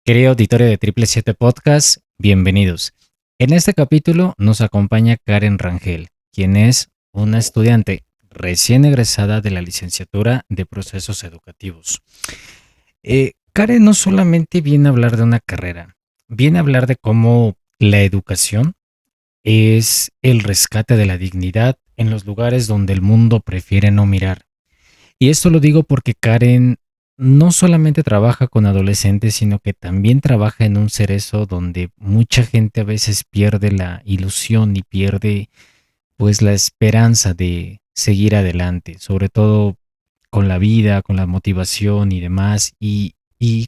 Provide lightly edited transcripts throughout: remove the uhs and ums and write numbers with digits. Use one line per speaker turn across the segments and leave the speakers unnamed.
Querido auditorio de Triple Siete Podcast, bienvenidos. En este capítulo nos acompaña Karen Rangel, quien es una estudiante recién egresada de la licenciatura de Procesos Educativos. Karen no solamente viene a hablar de una carrera, viene a hablar de cómo la educación es el rescate de la dignidad en los lugares donde el mundo prefiere no mirar. Y esto lo digo porque Karen no solamente trabaja con adolescentes, sino que también trabaja en un cerezo donde mucha gente a veces pierde la ilusión y pierde pues la esperanza de seguir adelante, sobre todo con la vida, con la motivación y demás. Y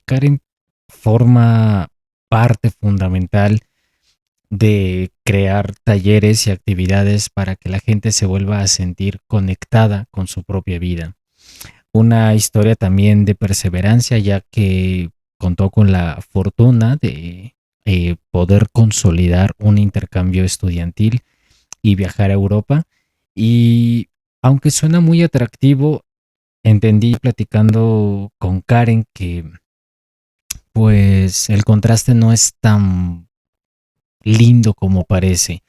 Karen forma parte fundamental de crear talleres y actividades para que la gente se vuelva a sentir conectada con su propia vida. Una historia también de perseverancia, ya que contó con la fortuna de poder consolidar un intercambio estudiantil y viajar a Europa. Y aunque suena muy atractivo, entendí platicando con Karen que pues el contraste no es tan lindo como parece.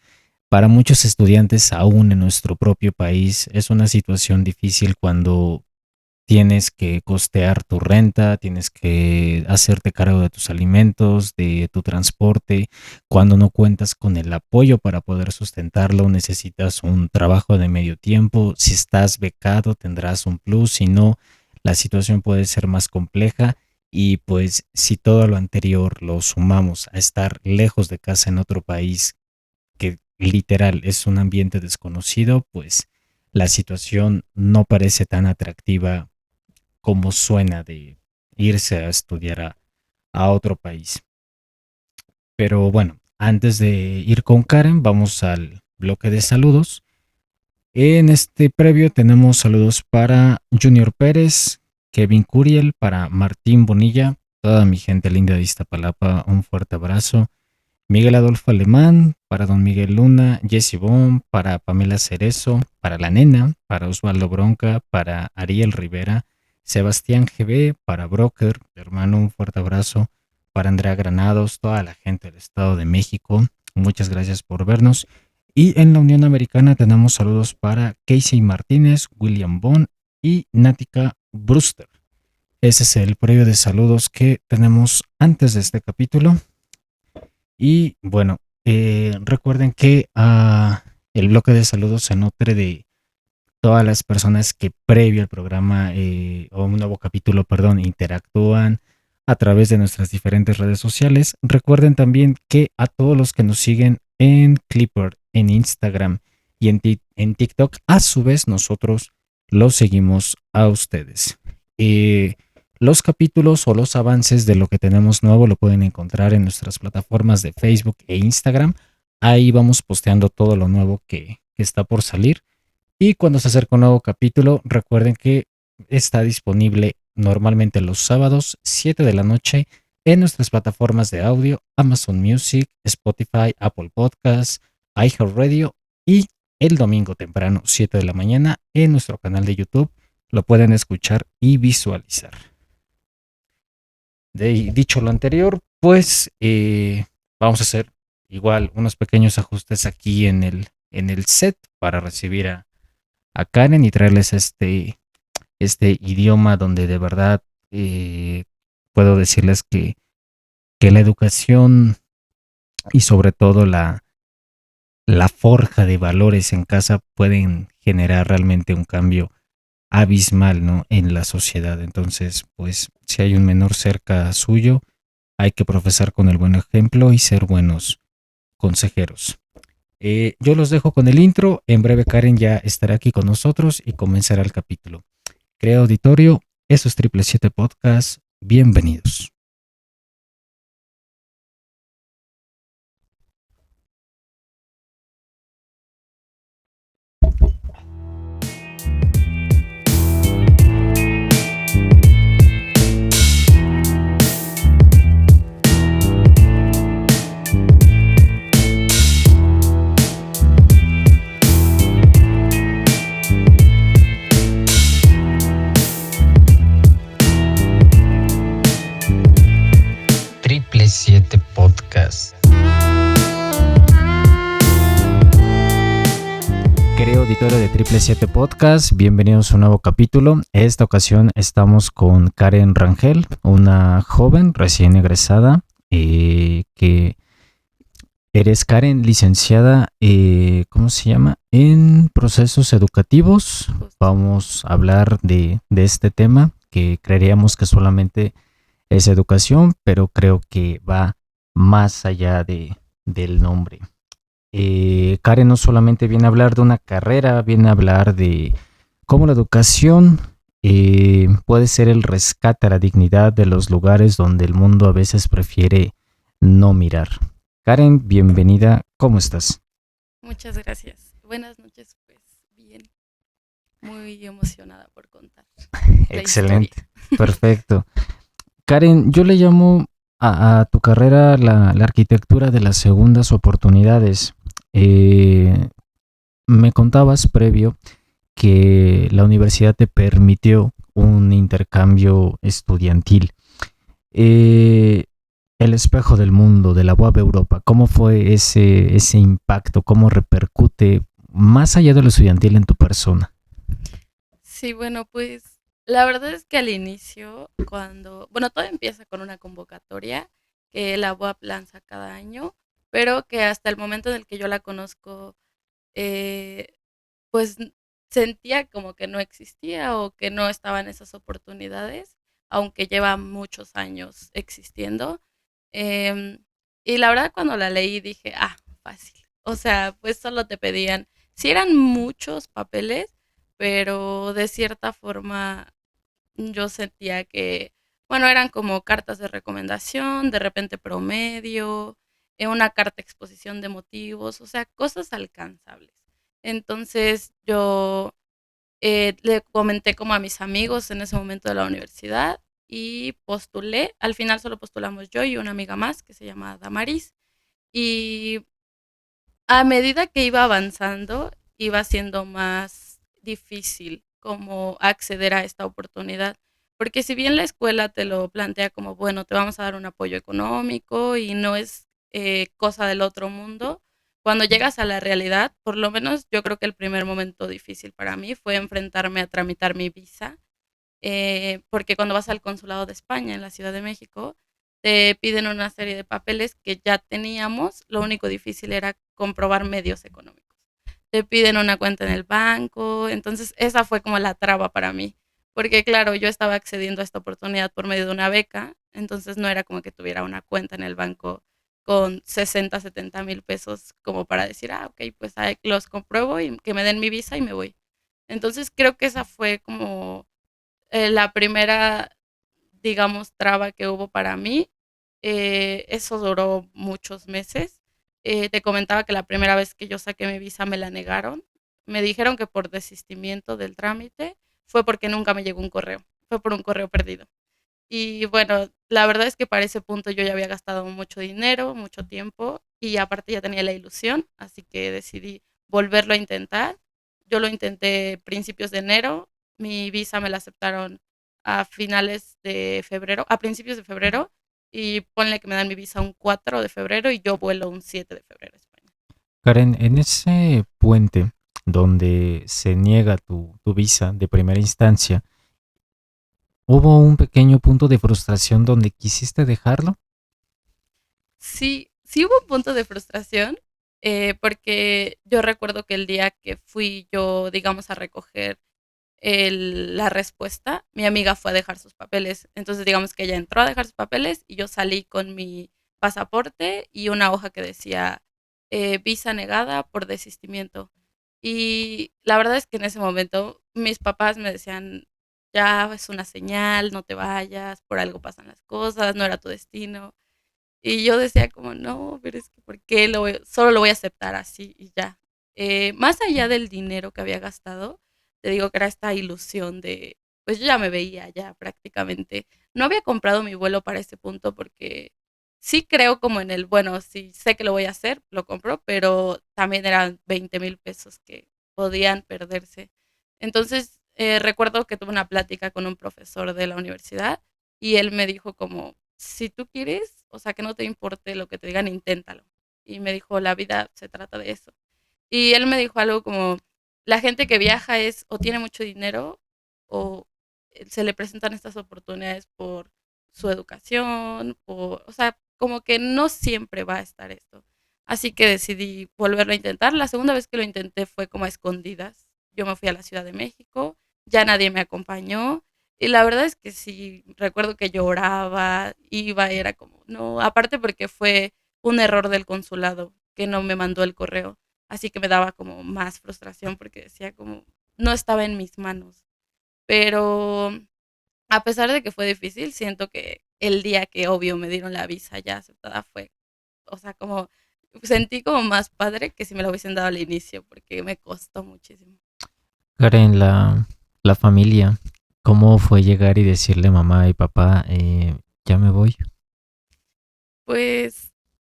Para muchos estudiantes, aún en nuestro propio país, es una situación difícil cuando tienes que costear tu renta, tienes que hacerte cargo de tus alimentos, de tu transporte. Cuando no cuentas con el apoyo para poder sustentarlo, necesitas un trabajo de medio tiempo. Si estás becado, tendrás un plus. Si no, la situación puede ser más compleja. Y pues si todo lo anterior lo sumamos a estar lejos de casa en otro país, que literal es un ambiente desconocido, pues la situación no parece tan atractiva como suena de irse a estudiar a otro país. Pero bueno, antes de ir con Karen, vamos al bloque de saludos. En este previo tenemos saludos para Junior Pérez, Kevin Curiel, para Martín Bonilla, toda mi gente linda de Iztapalapa, un fuerte abrazo. Miguel Adolfo Alemán, para Don Miguel Luna, Jesse Bon, para Pamela Cerezo, para La Nena, para Osvaldo Bronca, para Ariel Rivera, Sebastián GB, para Broker, hermano, un fuerte abrazo, para Andrea Granados, toda la gente del Estado de México, muchas gracias por vernos. Y en la Unión Americana tenemos saludos para Casey Martínez, William Bond y Nática Brewster. Ese es el previo de saludos que tenemos antes de este capítulo. Y bueno, recuerden que el bloque de saludos se nutre de todas las personas que previo al programa o un nuevo capítulo, perdón, interactúan a través de nuestras diferentes redes sociales. Recuerden también que a todos los que nos siguen en Clipper, en Instagram y en TikTok, a su vez nosotros los seguimos a ustedes. Los capítulos o los avances de lo que tenemos nuevo lo pueden encontrar en nuestras plataformas de Facebook e Instagram. Ahí vamos posteando todo lo nuevo que está por salir. Y cuando se acerca un nuevo capítulo, recuerden que está disponible normalmente los sábados, 7 de la noche, en nuestras plataformas de audio, Amazon Music, Spotify, Apple Podcasts, iHeartRadio y el domingo temprano, 7 de la mañana, en nuestro canal de YouTube. Lo pueden escuchar y visualizar. Dicho lo anterior, pues vamos a hacer igual unos pequeños ajustes aquí en el set para recibir a Karen y traerles este idioma donde de verdad puedo decirles que la educación y sobre todo la forja de valores en casa pueden generar realmente un cambio abismal, ¿no?, en la sociedad. Entonces, pues si hay un menor cerca suyo, hay que profesar con el buen ejemplo y ser buenos consejeros. Yo los dejo con el intro. En breve Karen ya estará aquí con nosotros y comenzará el capítulo. Creo auditorio, eso es Triple Siete Podcast. Bienvenidos. 7 Podcast. Querido auditorio de 7 Podcast, bienvenidos a un nuevo capítulo. Esta ocasión estamos con Karen Rangel, una joven recién egresada que eres Karen, licenciada, ¿cómo se llama? En procesos educativos. Vamos a hablar de este tema que creeríamos que solamente es educación, pero creo que va más allá del nombre. Karen no solamente viene a hablar de una carrera, viene a hablar de cómo la educación puede ser el rescate a la dignidad de los lugares donde el mundo a veces prefiere no mirar. Karen, bienvenida, ¿cómo estás?
Muchas gracias. Buenas noches, pues bien, muy emocionada por contar la
Excelente,
historia.
perfecto. Karen, yo le llamo a tu carrera la arquitectura de las segundas oportunidades. Me contabas previo que la universidad te permitió un intercambio estudiantil. Eh, el espejo del mundo, de la UAB Europa, ¿cómo fue ese impacto? ¿Cómo repercute más allá de lo estudiantil en tu persona?
Sí, bueno, pues la verdad es que al inicio, bueno, todo empieza con una convocatoria que la UAP lanza cada año, pero que hasta el momento en el que yo la conozco, eh, pues sentía como que no existía o que no estaban esas oportunidades, aunque lleva muchos años existiendo. Em, y la verdad cuando la leí dije, fácil. O sea, pues solo te pedían, sí eran muchos papeles, pero de cierta forma yo sentía que, bueno, eran como cartas de recomendación, de repente promedio, una carta exposición de motivos, o sea, cosas alcanzables. Entonces yo le comenté como a mis amigos en ese momento de la universidad y postulé. Al final solo postulamos yo y una amiga más que se llama Damaris. Y a medida que iba avanzando, iba siendo más difícil como acceder a esta oportunidad. Porque si bien la escuela te lo plantea como, bueno, te vamos a dar un apoyo económico y no es cosa del otro mundo, cuando llegas a la realidad, por lo menos yo creo que el primer momento difícil para mí fue enfrentarme a tramitar mi visa, porque cuando vas al consulado de España en la Ciudad de México, te piden una serie de papeles que ya teníamos, lo único difícil era comprobar medios económicos. Te piden una cuenta en el banco, entonces esa fue como la traba para mí, porque claro, yo estaba accediendo a esta oportunidad por medio de una beca, entonces no era como que tuviera una cuenta en el banco con 60, 70 mil pesos como para decir, ok, pues los compruebo y que me den mi visa y me voy. Entonces creo que esa fue como la primera, digamos, traba que hubo para mí. Eso duró muchos meses. Te comentaba que la primera vez que yo saqué mi visa me la negaron. Me dijeron que por desistimiento del trámite fue porque nunca me llegó un correo. Fue por un correo perdido. Y bueno, la verdad es que para ese punto yo ya había gastado mucho dinero, mucho tiempo y aparte ya tenía la ilusión, así que decidí volverlo a intentar. Yo lo intenté principios de enero, mi visa me la aceptaron a finales de febrero, a principios de febrero y ponle que me dan mi visa un 4 de febrero y yo vuelo un 7 de febrero a España.
Karen, en ese puente donde se niega tu visa de primera instancia, ¿hubo un pequeño punto de frustración donde quisiste dejarlo?
Sí, sí hubo un punto de frustración, porque yo recuerdo que el día que fui yo, digamos, a recoger la respuesta, mi amiga fue a dejar sus papeles. Entonces, digamos que ella entró a dejar sus papeles y yo salí con mi pasaporte y una hoja que decía visa negada por desistimiento. Y la verdad es que en ese momento mis papás me decían, ya es una señal, no te vayas, por algo pasan las cosas, no era tu destino. Y yo decía como, no, pero es que ¿por qué solo lo voy a aceptar así y ya? Más allá del dinero que había gastado, te digo que era esta ilusión de, pues yo ya me veía ya prácticamente. No había comprado mi vuelo para ese punto porque sí creo como en el, bueno, si sé que lo voy a hacer, lo compro, pero también eran 20,000 pesos que podían perderse. Entonces, recuerdo que tuve una plática con un profesor de la universidad y él me dijo como, si tú quieres, o sea, que no te importe lo que te digan, inténtalo. Y me dijo, la vida se trata de eso. Y él me dijo algo como, la gente que viaja es o tiene mucho dinero o se le presentan estas oportunidades por su educación, o sea, como que no siempre va a estar esto. Así que decidí volverlo a intentar. La segunda vez que lo intenté fue como a escondidas. Yo me fui a la Ciudad de México, ya nadie me acompañó. Y la verdad es que sí, recuerdo que lloraba, iba, era como, no, aparte porque fue un error del consulado que no me mandó el correo. Así que me daba como más frustración porque decía como, no estaba en mis manos. Pero a pesar de que fue difícil, siento que el día que obvio me dieron la visa ya aceptada fue, o sea, como sentí como más padre que si me lo hubiesen dado al inicio porque me costó muchísimo.
Karen, la familia, ¿cómo fue llegar y decirle mamá y papá, ya me voy?
Pues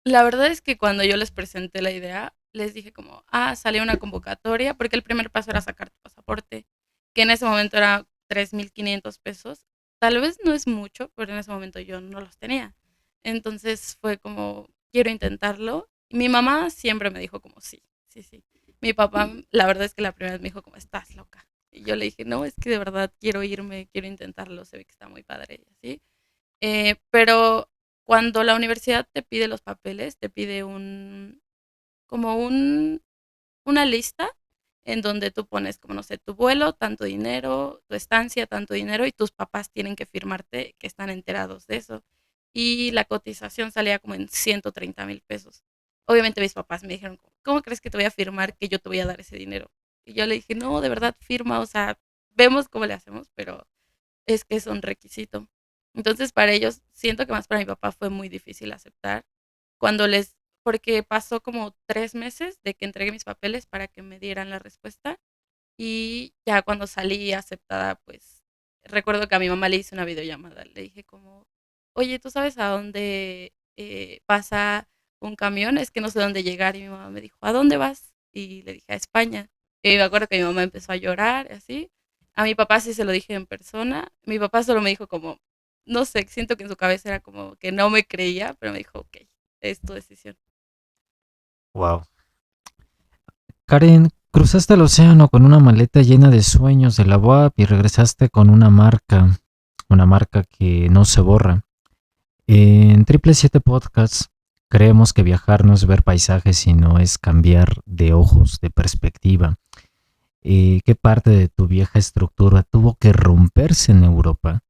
la verdad es que cuando yo les presenté la idea, les dije como, salió una convocatoria, porque el primer paso era sacar tu pasaporte, que en ese momento era 3,500 pesos. Tal vez no es mucho, pero en ese momento yo no los tenía. Entonces fue como, quiero intentarlo. Y mi mamá siempre me dijo como, sí, sí, sí. Mi papá, la verdad es que la primera vez me dijo como, estás loca. Y yo le dije, no, es que de verdad quiero irme, quiero intentarlo, se ve que está muy padre y así. Pero cuando la universidad te pide los papeles, te pide como una lista en donde tú pones, como no sé, tu vuelo, tanto dinero, tu estancia, tanto dinero, y tus papás tienen que firmarte que están enterados de eso. Y la cotización salía como en 130,000 pesos. Obviamente mis papás me dijeron, ¿cómo crees que te voy a firmar que yo te voy a dar ese dinero? Y yo le dije, no, de verdad, firma, o sea, vemos cómo le hacemos, pero es que es un requisito. Entonces, para ellos, siento que más para mi papá fue muy difícil aceptar cuando porque pasó como 3 meses de que entregué mis papeles para que me dieran la respuesta y ya cuando salí aceptada, pues recuerdo que a mi mamá le hice una videollamada, le dije como, oye, ¿tú sabes a dónde pasa un camión? Es que no sé dónde llegar y mi mamá me dijo, ¿a dónde vas? Y le dije, a España. Y me acuerdo que mi mamá empezó a llorar, así. A mi papá sí se lo dije en persona. Mi papá solo me dijo como, no sé, siento que en su cabeza era como que no me creía, pero me dijo, ok, es tu decisión.
Wow. Karen, cruzaste el océano con una maleta llena de sueños de la UAP y regresaste con una marca que no se borra. En Triple Siete Podcast creemos que viajar no es ver paisajes, sino es cambiar de ojos, de perspectiva. ¿Qué parte de tu vieja estructura tuvo que romperse en Europa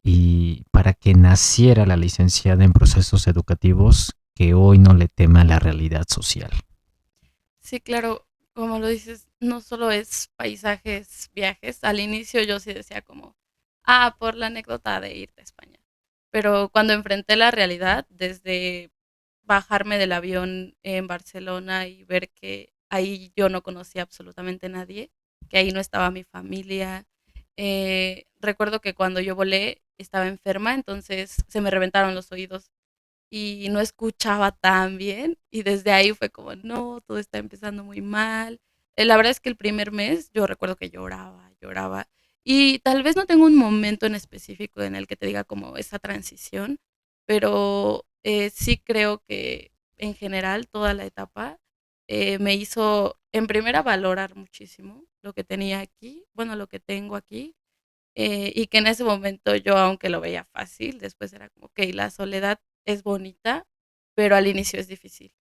y para que naciera la licenciada en procesos educativos que hoy no le teme a la realidad social?
Sí, claro, como lo dices, no solo es paisajes, viajes. Al inicio yo sí decía como, por la anécdota de irte a España. Pero cuando enfrenté la realidad, desde bajarme del avión en Barcelona y ver que ahí yo no conocía absolutamente nadie, que ahí no estaba mi familia. Recuerdo que cuando yo volé estaba enferma, entonces se me reventaron los oídos y no escuchaba tan bien y desde ahí fue como, no, todo está empezando muy mal. La verdad es que el primer mes yo recuerdo que lloraba, lloraba y tal vez no tengo un momento en específico en el que te diga como esa transición, pero sí creo que en general toda la etapa me hizo en primera valorar muchísimo lo que tenía aquí, bueno, lo que tengo aquí, y que en ese momento yo, aunque lo veía fácil, después era como, ok, la soledad es bonita, pero al inicio es difícil.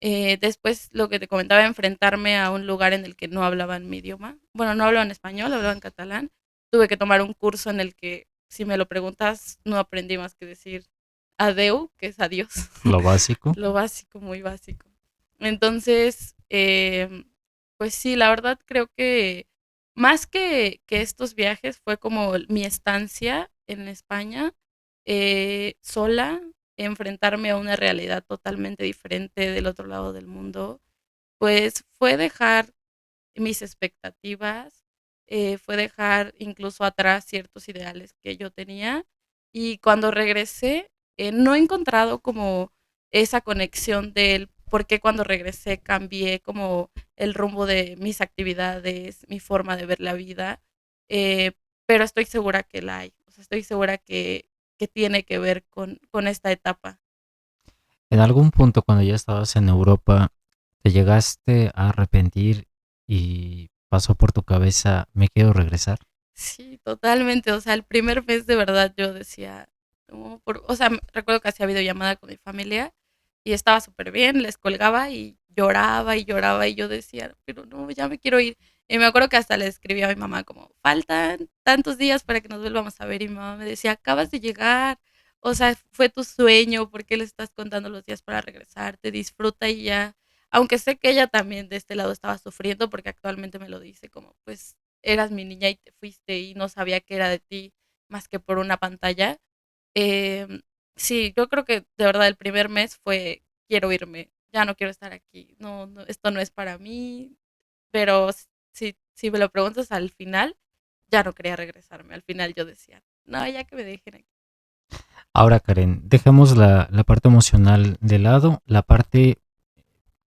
Después, lo que te comentaba, enfrentarme a un lugar en el que no hablaban mi idioma. Bueno, no hablaban español, hablaban catalán. Tuve que tomar un curso en el que, si me lo preguntas, no aprendí más que decir adeu, que es adiós.
Lo básico.
Lo básico, muy básico. Entonces, pues sí, la verdad creo que más que estos viajes fue como mi estancia en España, sola, enfrentarme a una realidad totalmente diferente del otro lado del mundo, pues fue dejar mis expectativas, fue dejar incluso atrás ciertos ideales que yo tenía y cuando regresé no he encontrado como esa conexión del por qué cuando regresé cambié como el rumbo de mis actividades, mi forma de ver la vida, eh, pero estoy segura que la hay, o sea, estoy segura que que tiene que ver con esta etapa.
En algún punto cuando ya estabas en Europa, ¿te llegaste a arrepentir y pasó por tu cabeza, me quiero regresar?
Sí, totalmente. O sea, el primer mes de verdad yo decía, no, o sea, recuerdo que hacía videollamada con mi familia y estaba súper bien, les colgaba y lloraba y yo decía, pero no, ya me quiero ir. Y me acuerdo que hasta le escribí a mi mamá como, faltan tantos días para que nos volvamos a ver y mi mamá me decía, acabas de llegar, o sea, fue tu sueño, ¿por qué le estás contando los días para regresarte? Disfruta y ya. Aunque sé que ella también de este lado estaba sufriendo porque actualmente me lo dice como, pues eras mi niña y te fuiste y no sabía que era de ti más que por una pantalla. Em, sí, yo creo que de verdad el primer mes fue quiero irme, ya no quiero estar aquí, no, no, esto no es para mí, pero si me lo preguntas al final, ya no quería regresarme. Al final yo decía, no, ya que me dejen aquí.
Ahora, Karen, dejemos la parte emocional de lado, la parte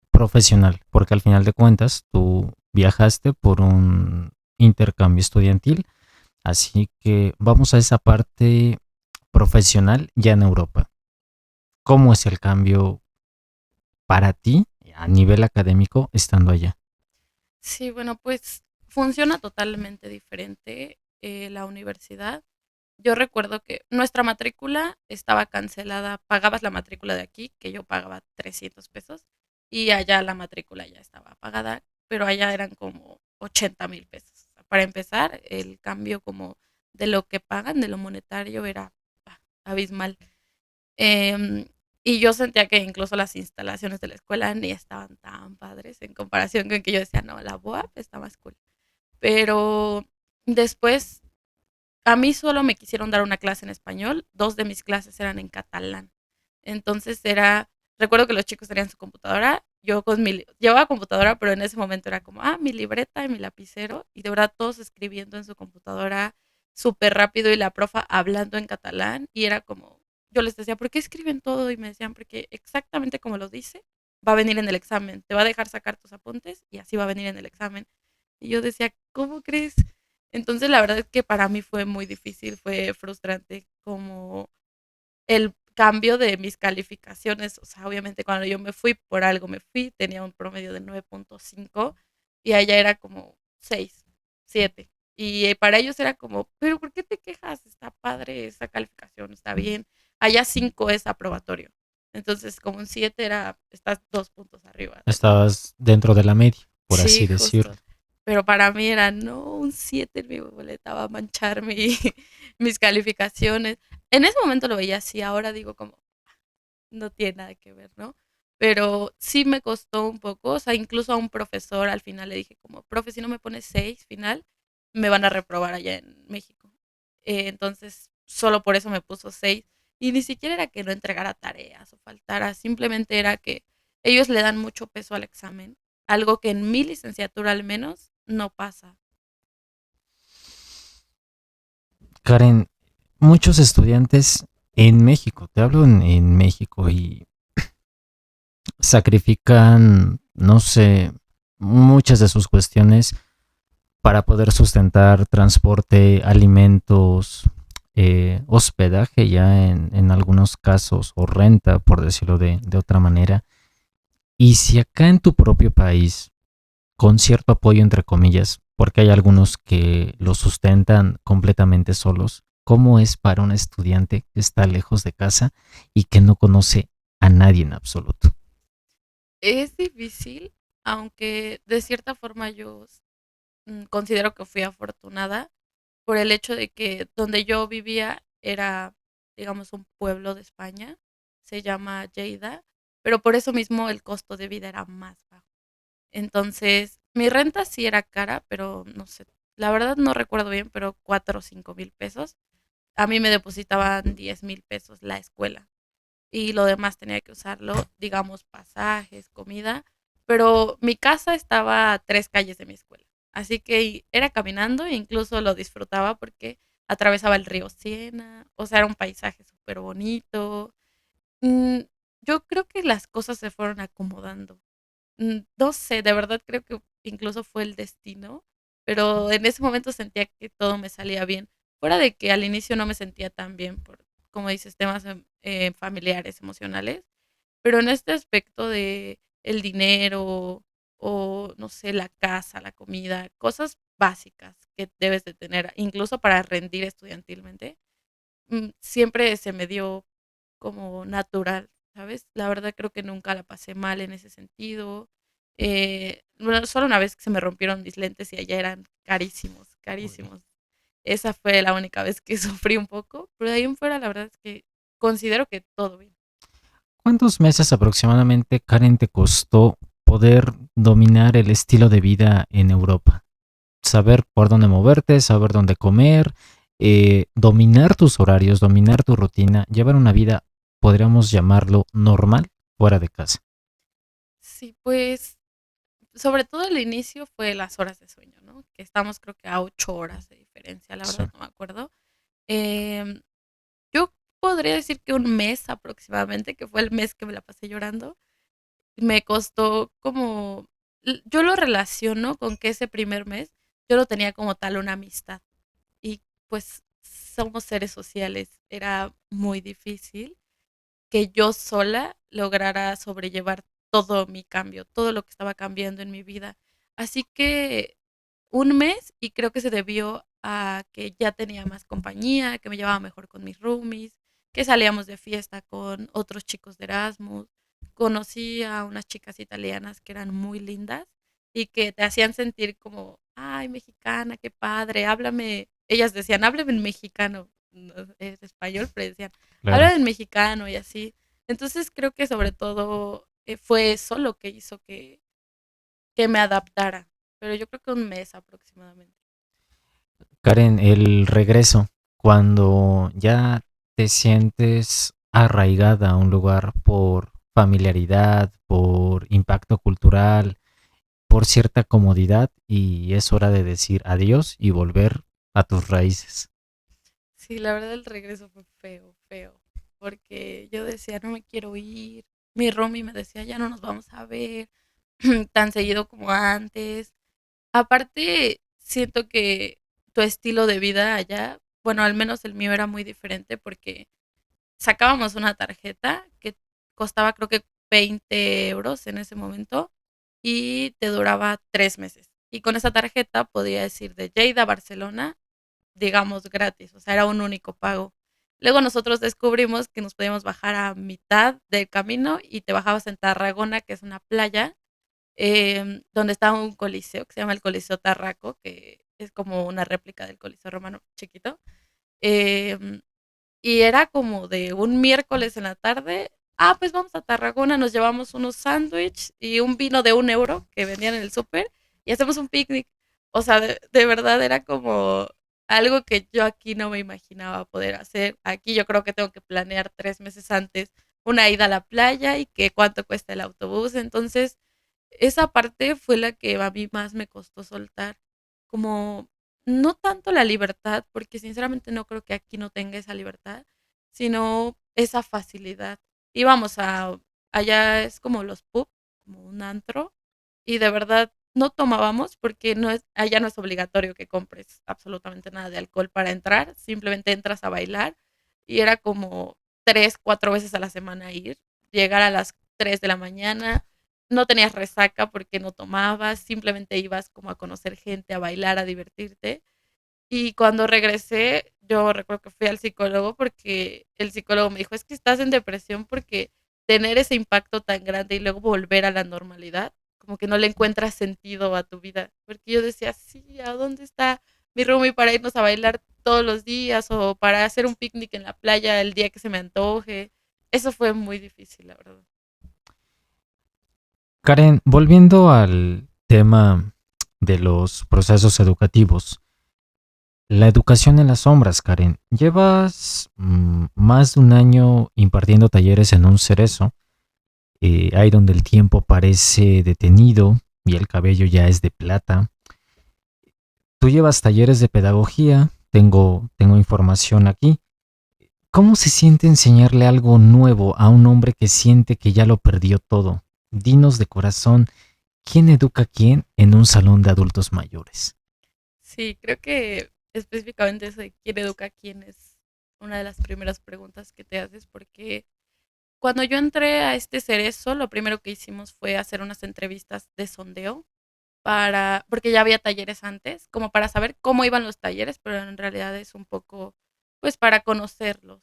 profesional, porque al final de cuentas tú viajaste por un intercambio estudiantil, así que vamos a esa parte profesional ya en Europa. ¿Cómo es el cambio para ti a nivel académico estando allá?
Sí, bueno, pues funciona totalmente diferente la universidad. Yo recuerdo que nuestra matrícula estaba cancelada, pagabas la matrícula de aquí, que yo pagaba 300 pesos, y allá la matrícula ya estaba pagada, pero allá eran como 80,000 pesos. Para empezar, el cambio como de lo que pagan, de lo monetario, era abismal. Em, y yo sentía que incluso las instalaciones de la escuela ni estaban tan padres en comparación con que yo decía, no, la UAP está más cool. Pero después a mí solo me quisieron dar una clase en español, dos de mis clases eran en catalán. Entonces recuerdo que los chicos tenían su computadora, yo llevaba computadora, pero en ese momento era como, mi libreta y mi lapicero, y de verdad todos escribiendo en su computadora súper rápido y la profa hablando en catalán, y era como, yo les decía, ¿por qué escriben todo? Y me decían, porque exactamente como lo dice, va a venir en el examen, te va a dejar sacar tus apuntes y así va a venir en el examen. Y yo decía, ¿cómo crees? Entonces, la verdad es que para mí fue muy difícil, fue frustrante como el cambio de mis calificaciones. O sea, obviamente cuando yo me fui, por algo me fui, tenía un promedio de 9,5 y allá era como 6, 7. Y para ellos era como, pero ¿por qué te quejas? Está padre esa calificación, está bien. Allá 5 es aprobatorio. Entonces, como un 7 estás 2 puntos arriba de la.
Estabas dentro de la media, por
Sí,
así decirlo.
justo. Pero para mí era, no, un 7 en mi boleta va a manchar mis calificaciones. En ese momento lo veía así, ahora digo como, no tiene nada que ver, ¿no? Pero sí me costó un poco, o sea, incluso a un profesor al final le dije como, profe, si no me pones 6 final, me van a reprobar allá en México. Entonces, solo por eso me puso 6. Y ni siquiera era que no entregara tareas o faltara, simplemente era que ellos le dan mucho peso al examen, algo que en mi licenciatura al menos no pasa.
Karen, muchos estudiantes en México, te hablo en México, y sacrifican, no sé, muchas de sus cuestiones para poder sustentar transporte, alimentos, hospedaje ya en algunos casos, o renta, por decirlo de otra manera. Y si acá en tu propio país, con cierto apoyo entre comillas, porque hay algunos que lo sustentan completamente solos, ¿cómo es para un estudiante que está lejos de casa y que no conoce a nadie en absoluto?
Es difícil, aunque de cierta forma yo considero que fui afortunada por el hecho de que donde yo vivía era, digamos, un pueblo de España, se llama Lleida, pero por eso mismo el costo de vida era más bajo. Entonces, mi renta sí era cara, pero no sé, la verdad no recuerdo bien, pero 4 o 5,000 pesos. A mí me depositaban 10,000 pesos la escuela y lo demás tenía que usarlo, digamos, pasajes, comida, pero mi casa estaba a 3 calles de mi escuela, así que era caminando e incluso lo disfrutaba porque atravesaba el río Siena, o sea, era un paisaje súper bonito. Mm, yo creo que las cosas se fueron acomodando. No sé, de verdad creo que incluso fue el destino, pero en ese momento sentía que todo me salía bien. Fuera de que al inicio no me sentía tan bien como dices, temas familiares, emocionales, pero en este aspecto de el dinero o, no sé, la casa, la comida, cosas básicas que debes de tener, incluso para rendir estudiantilmente, siempre se me dio como natural, ¿sabes? La verdad creo que nunca la pasé mal en ese sentido. Bueno, solo una vez que se me rompieron mis lentes y allá eran carísimos,
Uy.
carísimos. Esa fue la única vez que sufrí un poco, pero de ahí en fuera la verdad es que considero que todo bien.
¿Cuántos meses aproximadamente, Karen, te costó poder dominar el estilo de vida en Europa? Saber por dónde moverte, saber dónde comer, dominar tus horarios, dominar tu rutina, llevar una vida, podríamos llamarlo normal, fuera de casa.
Sí, pues sobre todo el inicio fue las horas de sueño, ¿no? Que estamos creo que a 8 horas de diferencia, la
Sí.
verdad no me acuerdo. Em, yo podría decir que un mes aproximadamente, que fue el mes que me la pasé llorando, me costó como, yo lo relaciono con que ese primer mes yo lo tenía como tal una amistad y pues somos seres sociales, era muy difícil que yo sola lograra sobrellevar todo mi cambio, todo lo que estaba cambiando en mi vida. Así que un mes y creo que se debió a que ya tenía más compañía, que me llevaba mejor con mis roomies, que salíamos de fiesta con otros chicos de Erasmus. Conocí a unas chicas italianas que eran muy lindas y que te hacían sentir como, ay, mexicana, qué padre, háblame. Ellas decían, háblame en mexicano, no, es español, pero decían,
Claro.
háblame en mexicano y así. Entonces creo que sobre todo fue eso lo que hizo que me adaptara, pero yo creo que un mes aproximadamente.
Karen, el regreso, cuando ya te sientes arraigada a un lugar por familiaridad, por impacto cultural, por cierta comodidad y es hora de decir adiós y volver a tus raíces.
Sí, la verdad el regreso fue feo, feo, porque yo decía, no me quiero ir. Mi roomie me decía, ya no nos vamos a ver tan seguido como antes. Aparte, siento que tu estilo de vida allá, bueno, al menos el mío era muy diferente porque sacábamos una tarjeta que costaba creo que 20 euros en ese momento y te duraba 3 meses. Y con esa tarjeta podía ir de Lleida a Barcelona, digamos, gratis, o sea, era un único pago. Luego nosotros descubrimos que nos podíamos bajar a mitad del camino y te bajabas en Tarragona, que es una playa, donde está un coliseo que se llama el Coliseo Tarraco, que es como una réplica del Coliseo Romano chiquito. Eh, y era como de un miércoles en la tarde. Ah, pues vamos a Tarragona, nos llevamos unos sándwiches y un vino de 1 euro que vendían en el súper y hacemos un picnic. O sea, de verdad era como algo que yo aquí no me imaginaba poder hacer. Aquí yo creo que tengo que planear 3 meses antes una ida a la playa y que cuánto cuesta el autobús. Entonces, esa parte fue la que a mí más me costó soltar. Como no tanto la libertad, porque sinceramente no creo que aquí no tenga esa libertad, sino esa facilidad. Íbamos a, allá es como los pubs, como un antro, y de verdad no tomábamos porque no es, allá no es obligatorio que compres absolutamente nada de alcohol para entrar, simplemente entras a bailar y era como 3, 4 veces a la semana ir, llegar a las 3 de la mañana, no tenías resaca porque no tomabas, simplemente ibas como a conocer gente, a bailar, a divertirte. Y cuando regresé, yo recuerdo que fui al psicólogo porque el psicólogo me dijo, es que estás en depresión porque tener ese impacto tan grande y luego volver a la normalidad, como que no le encuentras sentido a tu vida. Porque yo decía, sí, ¿a dónde está mi roomie para irnos a bailar todos los días o para hacer un picnic en la playa el día que se me antoje? Eso fue muy difícil, la verdad.
Karen, volviendo al tema de los procesos educativos, la educación en las sombras, Karen, llevas más de un año impartiendo talleres en un cerezo, ahí donde el tiempo parece detenido y el cabello ya es de plata. Tú llevas talleres de pedagogía, tengo información aquí. ¿Cómo se siente enseñarle algo nuevo a un hombre que siente que ya lo perdió todo? Dinos de corazón, ¿quién educa a quién en un salón de adultos mayores?
Sí, creo que específicamente eso de quién educa a quién es una de las primeras preguntas que te haces, porque cuando yo entré a este cerezo, lo primero que hicimos fue hacer unas entrevistas de sondeo porque ya había talleres antes, como para saber cómo iban los talleres, pero en realidad es un poco, pues, para conocerlos.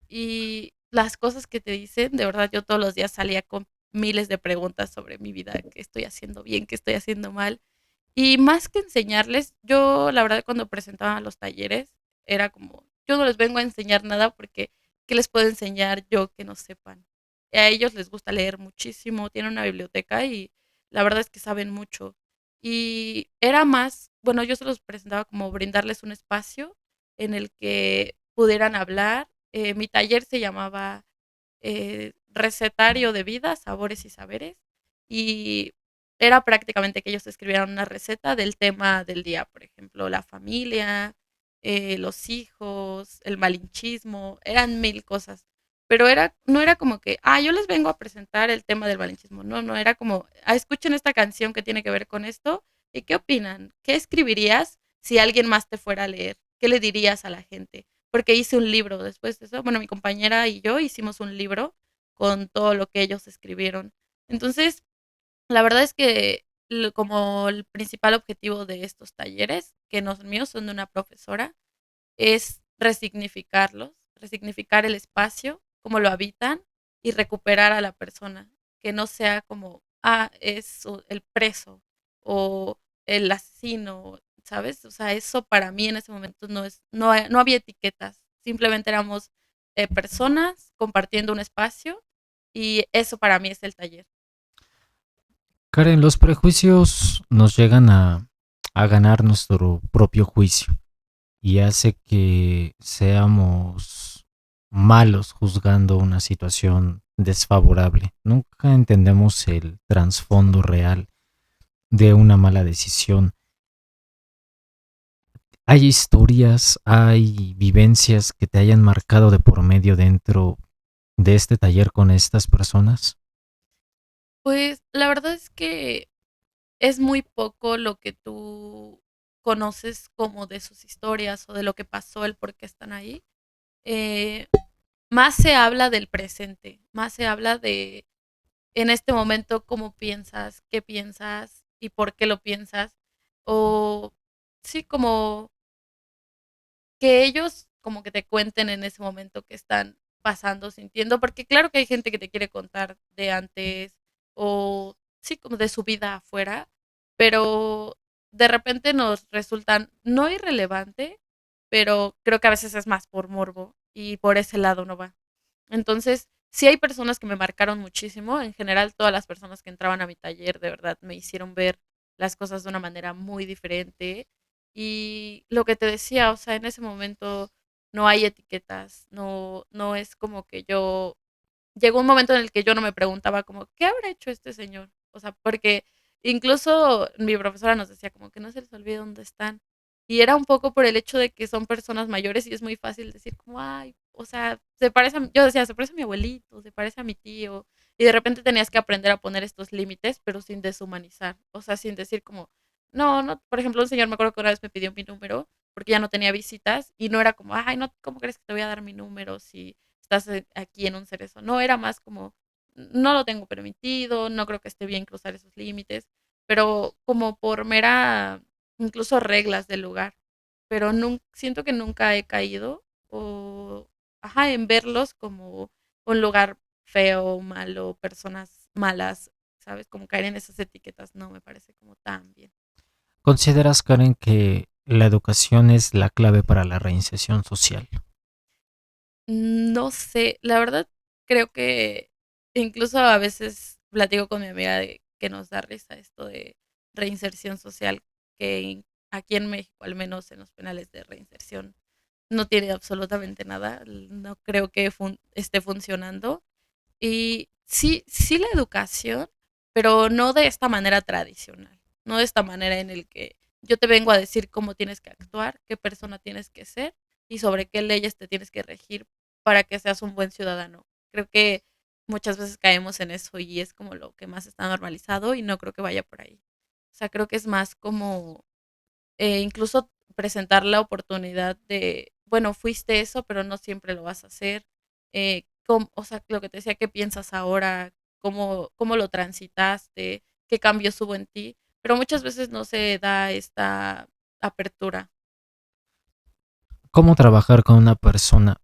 Y las cosas que te dicen, de verdad, yo todos los días salía con miles de preguntas sobre mi vida, qué estoy haciendo bien, qué estoy haciendo mal. Y más que enseñarles, yo la verdad cuando presentaba los talleres, era como, yo no les vengo a enseñar nada porque, ¿qué les puedo enseñar yo que no sepan? A ellos les gusta leer muchísimo, tienen una biblioteca y la verdad es que saben mucho. Y era más, bueno, yo se los presentaba como brindarles un espacio en el que pudieran hablar. Mi taller se llamaba Recetario de Vida, Sabores y Saberes. Y era prácticamente que ellos escribieran una receta del tema del día, por ejemplo, la familia, los hijos, el malinchismo, eran mil cosas. Pero no era como que, yo les vengo a presentar el tema del malinchismo. No, no, era como, escuchen esta canción que tiene que ver con esto. ¿Y qué opinan? ¿Qué escribirías si alguien más te fuera a leer? ¿Qué le dirías a la gente? Porque hice un libro después de eso. Bueno, mi compañera y yo hicimos un libro con todo lo que ellos escribieron. Entonces, la verdad es que como el principal objetivo de estos talleres, que no son míos, son de una profesora, es resignificarlos, resignificar el espacio, como lo habitan y recuperar a la persona, que no sea como, es el preso o el asesino, ¿sabes? O sea, eso para mí en ese momento no había etiquetas, simplemente éramos personas compartiendo un espacio y eso para mí es el taller.
Karen, los prejuicios nos llegan a ganar nuestro propio juicio y hace que seamos malos juzgando una situación desfavorable. Nunca entendemos el trasfondo real de una mala decisión. ¿Hay historias, hay vivencias que te hayan marcado de por medio dentro de este taller con estas personas?
Pues la verdad es que es muy poco lo que tú conoces como de sus historias o de lo que pasó, el por qué están ahí. Eh, Más se habla del presente, más se habla de en este momento cómo piensas, qué piensas y por qué lo piensas. O sí, como que ellos como que te cuenten en ese momento que están pasando, sintiendo, porque claro que hay gente que te quiere contar de antes o sí, como de su vida afuera, pero de repente nos resultan no irrelevante, pero creo que a veces es más por morbo y por ese lado no va. Entonces, sí hay personas que me marcaron muchísimo, en general todas las personas que entraban a mi taller de verdad me hicieron ver las cosas de una manera muy diferente y lo que te decía, o sea, en ese momento no hay etiquetas, no es como que yo llegó un momento en el que yo no me preguntaba como, ¿qué habrá hecho este señor? O sea, porque incluso mi profesora nos decía como que no se les olvide dónde están. Y era un poco por el hecho de que son personas mayores y es muy fácil decir como, ay, o sea, yo decía, se parece a mi abuelito, se parece a mi tío. Y de repente tenías que aprender a poner estos límites, pero sin deshumanizar. O sea, sin decir como, no, no, por ejemplo, un señor me acuerdo que una vez me pidió mi número porque ya no tenía visitas y no era como, ay, no, ¿cómo crees que te voy a dar mi número si estás aquí en un cerezo? No, era más como, no lo tengo permitido, no creo que esté bien cruzar esos límites, pero como por mera, incluso reglas del lugar. Pero siento que nunca he caído o, en verlos como un lugar feo, malo, personas malas, ¿sabes? Como caer en esas etiquetas no me parece como tan bien.
¿Consideras, Karen, que la educación es la clave para la reinserción social?
No sé, la verdad creo que incluso a veces platico con mi amiga de que nos da risa esto de reinserción social, que aquí en México, al menos en los penales de reinserción, no tiene absolutamente nada. No creo que esté funcionando. Y sí, sí la educación, pero no de esta manera tradicional, no de esta manera en el que yo te vengo a decir cómo tienes que actuar, qué persona tienes que ser y sobre qué leyes te tienes que regir para que seas un buen ciudadano. Creo que muchas veces caemos en eso y es como lo que más está normalizado y no creo que vaya por ahí. O sea, creo que es más como incluso presentar la oportunidad de, bueno, fuiste eso, pero no siempre lo vas a hacer. O sea, lo que te decía, ¿qué piensas ahora? ¿Cómo lo transitaste? ¿Qué cambios hubo en ti? Pero muchas veces no se da esta apertura.
¿Cómo trabajar con una persona?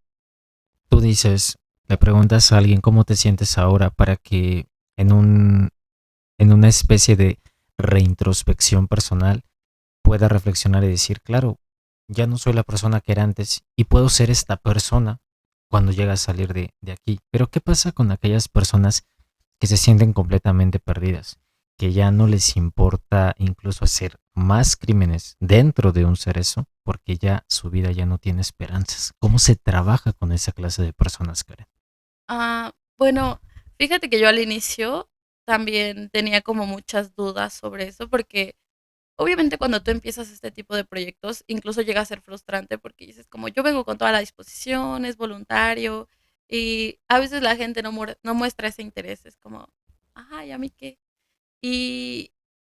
Tú dices, le preguntas a alguien cómo te sientes ahora para que en un, en una especie de reintrospección personal pueda reflexionar y decir, claro, ya no soy la persona que era antes y puedo ser esta persona cuando llega a salir de aquí. Pero ¿qué pasa con aquellas personas que se sienten completamente perdidas, que ya no les importa incluso hacer más crímenes dentro de un cerezo, porque ya su vida ya no tiene esperanzas? ¿Cómo se trabaja con esa clase de personas, Karen?
Bueno, fíjate que yo al inicio también tenía como muchas dudas sobre eso, porque obviamente cuando tú empiezas este tipo de proyectos, incluso llega a ser frustrante porque dices como yo vengo con toda la disposición, es voluntario, y a veces la gente no muestra ese interés, es como, ajá, ¿y a mí qué? Y,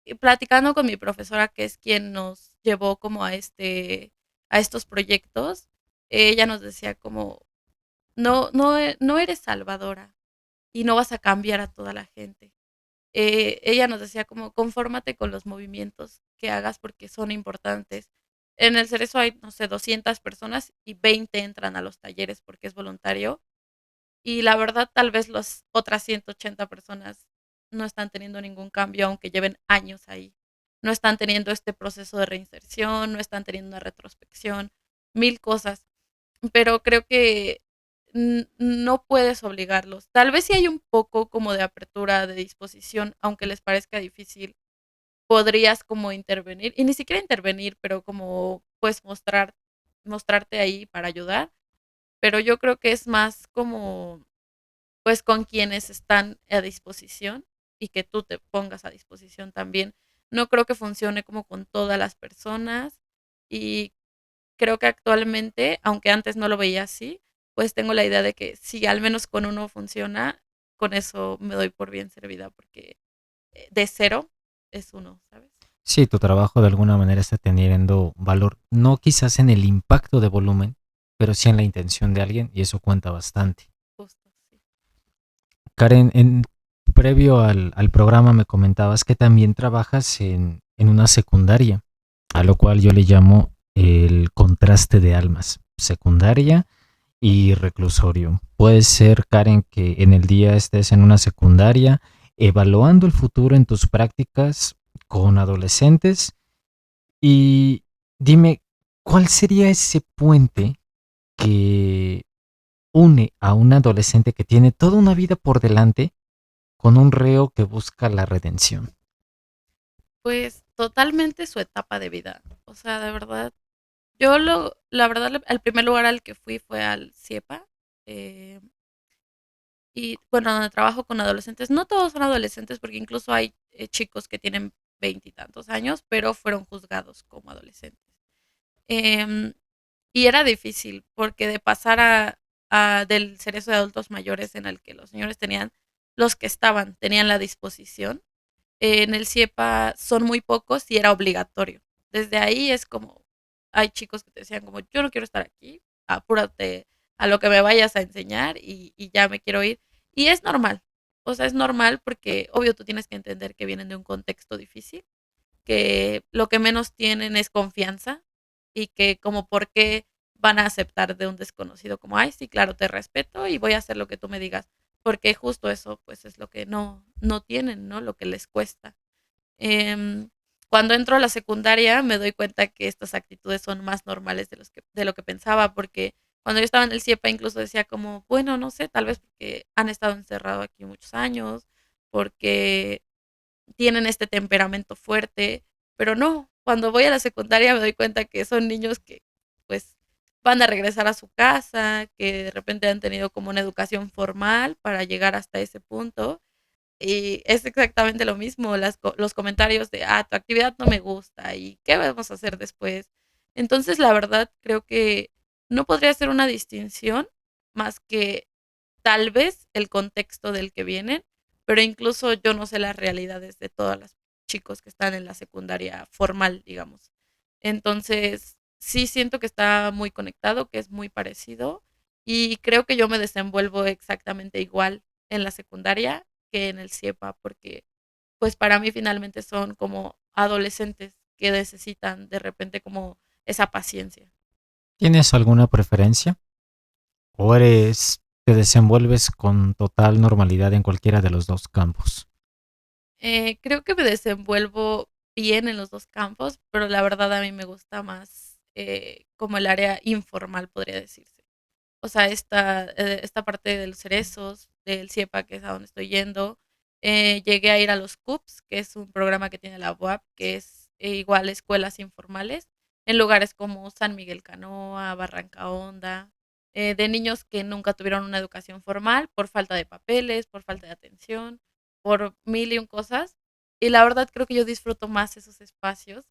y platicando con mi profesora, que es quien nos llevó como a estos proyectos, ella nos decía como, no eres salvadora y no vas a cambiar a toda la gente. Ella nos decía como, confórmate con los movimientos que hagas porque son importantes. En el Cerezo hay, no sé, 200 personas y 20 entran a los talleres porque es voluntario. Y la verdad, tal vez las otras 180 personas no están teniendo ningún cambio, aunque lleven años ahí. No están teniendo este proceso de reinserción, no están teniendo una retrospección, mil cosas. Pero creo que no puedes obligarlos. Tal vez si hay un poco como de apertura, de disposición, aunque les parezca difícil, podrías como intervenir, y ni siquiera intervenir, pero como pues mostrarte ahí para ayudar. Pero yo creo que es más como pues con quienes están a disposición y que tú te pongas a disposición también. No creo que funcione como con todas las personas y creo que actualmente, aunque antes no lo veía así, pues tengo la idea de que si al menos con uno funciona, con eso me doy por bien servida porque de cero es uno, ¿sabes?
Sí, tu trabajo de alguna manera está teniendo valor, no quizás en el impacto de volumen, pero sí en la intención de alguien y eso cuenta bastante.
Justo, sí.
Karen, previo al programa me comentabas que también trabajas en una secundaria, a lo cual yo le llamo el contraste de almas, secundaria y reclusorio. Puede ser, Karen, que en el día estés en una secundaria evaluando el futuro en tus prácticas con adolescentes y dime, ¿cuál sería ese puente que une a un adolescente que tiene toda una vida por delante con un reo que busca la redención?
Pues totalmente su etapa de vida. O sea, de verdad, la verdad, el primer lugar al que fui fue al CIEPA. eh, y bueno, donde trabajo con adolescentes. No todos son adolescentes, porque incluso hay chicos que tienen veintitantos años, pero fueron juzgados como adolescentes. Em, y era difícil, porque de pasar del cerezo de adultos mayores en el que los señores tenían, los que estaban, tenían la disposición, en el CIEPA son muy pocos y era obligatorio. Desde ahí es como, hay chicos que te decían como, yo no quiero estar aquí, apúrate a lo que me vayas a enseñar y ya me quiero ir. Y es normal, o sea, es normal porque obvio tú tienes que entender que vienen de un contexto difícil, que lo que menos tienen es confianza y que como por qué van a aceptar de un desconocido como, ay, sí, claro, te respeto y voy a hacer lo que tú me digas, porque justo eso pues es lo que no tienen, ¿no? Lo que les cuesta. Em, Cuando entro a la secundaria me doy cuenta que estas actitudes son más normales de lo que pensaba, porque cuando yo estaba en el CIEPA incluso decía como, bueno, no sé, tal vez porque han estado encerrados aquí muchos años, porque tienen este temperamento fuerte, pero no, cuando voy a la secundaria me doy cuenta que son niños que pues van a regresar a su casa, que de repente han tenido como una educación formal para llegar hasta ese punto. Y es exactamente lo mismo, los comentarios de, tu actividad no me gusta y qué vamos a hacer después. Entonces, la verdad, creo que no podría hacer una distinción más que tal vez el contexto del que vienen, pero incluso yo no sé las realidades de todos los chicos que están en la secundaria formal, digamos. Entonces, sí siento que está muy conectado, que es muy parecido y creo que yo me desenvuelvo exactamente igual en la secundaria que en el CIEPA, porque pues para mí finalmente son como adolescentes que necesitan de repente como esa paciencia.
¿Tienes alguna preferencia? ¿O te desenvuelves con total normalidad en cualquiera de los dos campos?
Creo que me desenvuelvo bien en los dos campos, pero la verdad a mí me gusta más como el área informal, podría decirse. O sea, esta parte de los cerezos, del CIEPA, que es a donde estoy yendo. Llegué a ir a los CUPS, que es un programa que tiene la UAP, que es igual escuelas informales, en lugares como San Miguel Canoa, Barranca Honda, de niños que nunca tuvieron una educación formal por falta de papeles, por falta de atención, por mil y un cosas. Y la verdad creo que yo disfruto más esos espacios.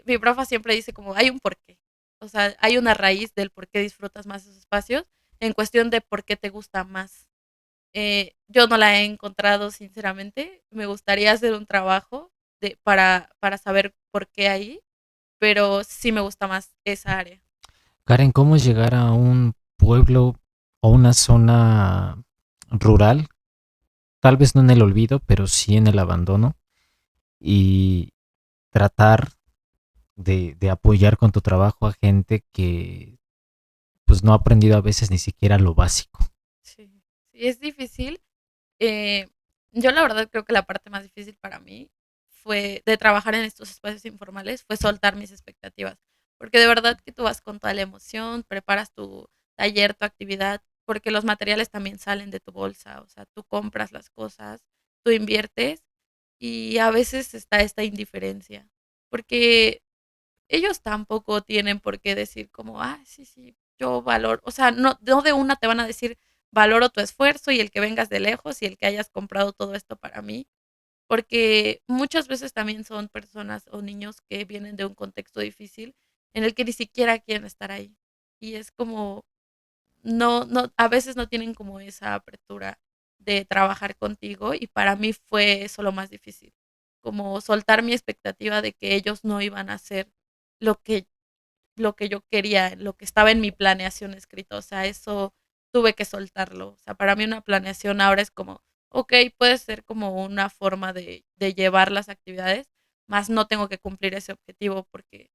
Mi profa siempre dice como hay un porqué. O sea, hay una raíz del por qué disfrutas más esos espacios en cuestión de por qué te gusta más. Yo no la he encontrado, sinceramente. Me gustaría hacer un trabajo para saber por qué ahí, pero sí me gusta más esa área.
Karen, ¿cómo es llegar a un pueblo o una zona rural? Tal vez no en el olvido, pero sí en el abandono. Y tratar de apoyar con tu trabajo a gente que pues no ha aprendido a veces ni siquiera lo básico.
Sí, sí es difícil. Eh, yo la verdad creo que la parte más difícil para mí fue de trabajar en estos espacios informales, fue soltar mis expectativas. Porque de verdad que tú vas con toda la emoción, preparas tu taller, tu actividad, porque los materiales también salen de tu bolsa, o sea, tú compras las cosas, tú inviertes y a veces está esta indiferencia, porque ellos tampoco tienen por qué decir como, ah, sí, sí, yo valoro, o sea, no de una te van a decir, valoro tu esfuerzo y el que vengas de lejos y el que hayas comprado todo esto para mí, porque muchas veces también son personas o niños que vienen de un contexto difícil en el que ni siquiera quieren estar ahí. Y es como, a veces no tienen como esa apertura de trabajar contigo y para mí fue eso lo más difícil, como soltar mi expectativa de que ellos no iban a hacer lo que lo que yo quería, lo que estaba en mi planeación escrito. O sea, eso tuve que soltarlo. O sea, para mí una planeación ahora es como, ok, puede ser como una forma de llevar las actividades, más no tengo que cumplir ese objetivo porque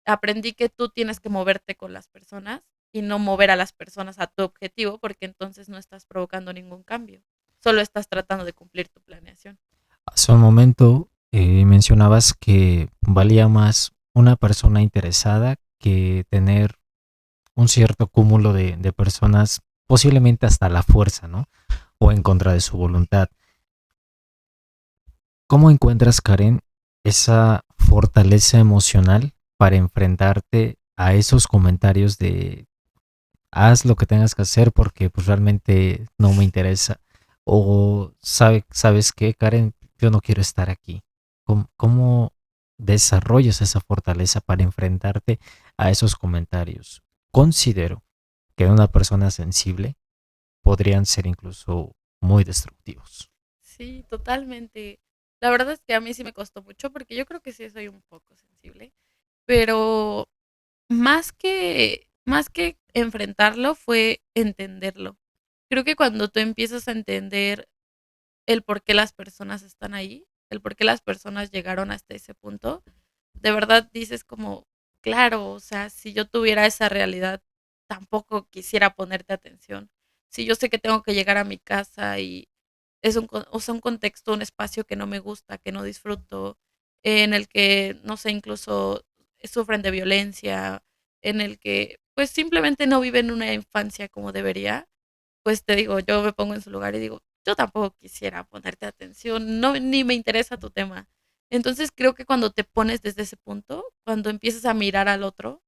aprendí que tú tienes que moverte con las personas y no mover a las personas a tu objetivo porque entonces no estás provocando ningún cambio. Solo estás tratando de cumplir tu planeación.
Hace un momento mencionabas que valía más una persona interesada que tener un cierto cúmulo de personas, posiblemente hasta la fuerza, ¿no? O en contra de su voluntad. ¿Cómo encuentras, Karen, esa fortaleza emocional para enfrentarte a esos comentarios de haz lo que tengas que hacer porque pues realmente no me interesa? O sabes qué, Karen, yo no quiero estar aquí. ¿Cómo desarrollas esa fortaleza para enfrentarte a esos comentarios? Considero que una persona sensible podrían ser incluso muy destructivos.
Sí, totalmente. La verdad es que a mí sí me costó mucho porque yo creo que sí soy un poco sensible, pero más que enfrentarlo fue entenderlo. Creo que cuando tú empiezas a entender el por qué las personas están ahí, el por qué las personas llegaron hasta ese punto, de verdad dices como, claro, o sea, si yo tuviera esa realidad, tampoco quisiera ponerte atención. Si yo sé que tengo que llegar a mi casa y es o sea, un contexto, un espacio que no me gusta, que no disfruto, en el que, no sé, incluso sufren de violencia, en el que pues simplemente no viven una infancia como debería, pues te digo, yo me pongo en su lugar y digo, yo tampoco quisiera ponerte atención, no, ni me interesa tu tema. Entonces creo que cuando te pones desde ese punto, cuando empiezas a mirar al otro,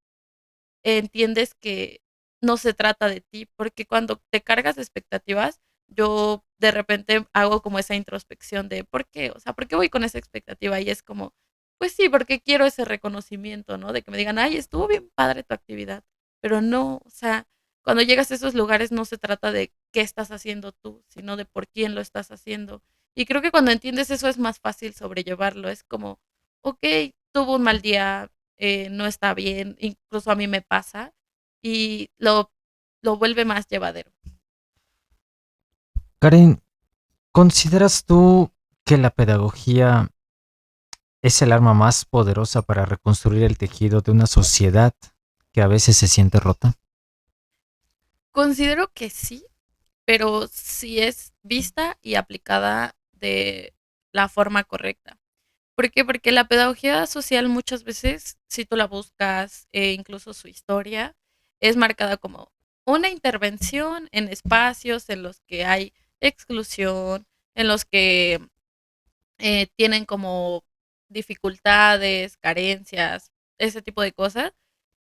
entiendes que no se trata de ti, porque cuando te cargas de expectativas, yo de repente hago como esa introspección de por qué, o sea, ¿por qué voy con esa expectativa? Y es como, pues sí, porque quiero ese reconocimiento, ¿no? De que me digan, ay, estuvo bien padre tu actividad, pero no, o sea, cuando llegas a esos lugares no se trata de qué estás haciendo tú, sino de por quién lo estás haciendo. Y creo que cuando entiendes eso es más fácil sobrellevarlo, es como, ok, tuvo un mal día, no está bien, incluso a mí me pasa, y lo vuelve más llevadero.
Karen, ¿consideras tú que la pedagogía es el arma más poderosa para reconstruir el tejido de una sociedad que a veces se siente rota?
Considero que sí, pero si es vista y aplicada de la forma correcta. ¿Por qué? Porque la pedagogía social muchas veces, si tú la buscas, incluso su historia, es marcada como una intervención en espacios en los que hay exclusión, en los que tienen como dificultades, carencias, ese tipo de cosas.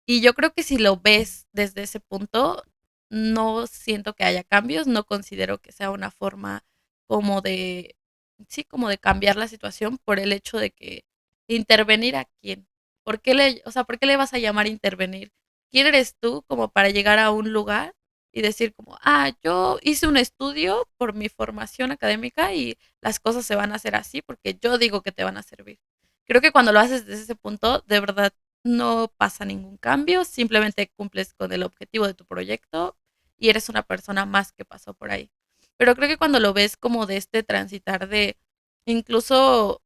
Y yo creo que si lo ves desde ese punto, no siento que haya cambios, no considero que sea una forma como de, sí, como de cambiar la situación por el hecho de que intervenir a quién. ¿Por qué o sea, ¿por qué le vas a llamar intervenir? ¿Quién eres tú como para llegar a un lugar y decir como, ah, yo hice un estudio por mi formación académica y las cosas se van a hacer así porque yo digo que te van a servir? Creo que cuando lo haces desde ese punto, de verdad no pasa ningún cambio, simplemente cumples con el objetivo de tu proyecto y eres una persona más que pasó por ahí. Pero creo que cuando lo ves como de este transitar de incluso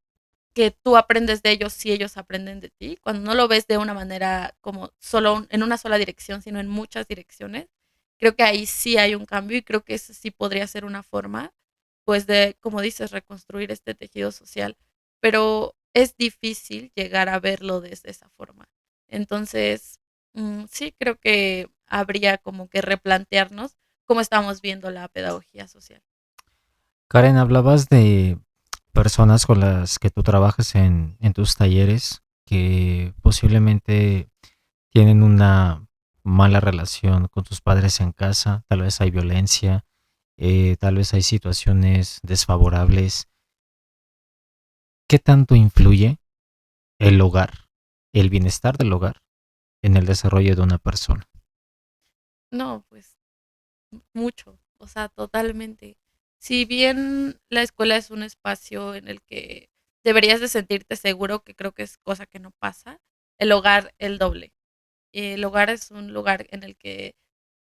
que tú aprendes de ellos si ellos aprenden de ti, cuando no lo ves de una manera como solo en una sola dirección, sino en muchas direcciones, creo que ahí sí hay un cambio y creo que eso sí podría ser una forma, pues de, como dices, reconstruir este tejido social, pero es difícil llegar a verlo desde esa forma. Entonces, sí creo que habría como que replantearnos cómo estamos viendo la pedagogía social.
Karen, hablabas de personas con las que tú trabajas en tus talleres que posiblemente tienen una mala relación con tus padres en casa, tal vez hay violencia, tal vez hay situaciones desfavorables. ¿Qué tanto influye el hogar, el bienestar del hogar en el desarrollo de una persona?
No, pues mucho, o sea, totalmente. Si bien la escuela es un espacio en el que deberías de sentirte seguro, que creo que es cosa que no pasa, el hogar el doble. El hogar es un lugar en el que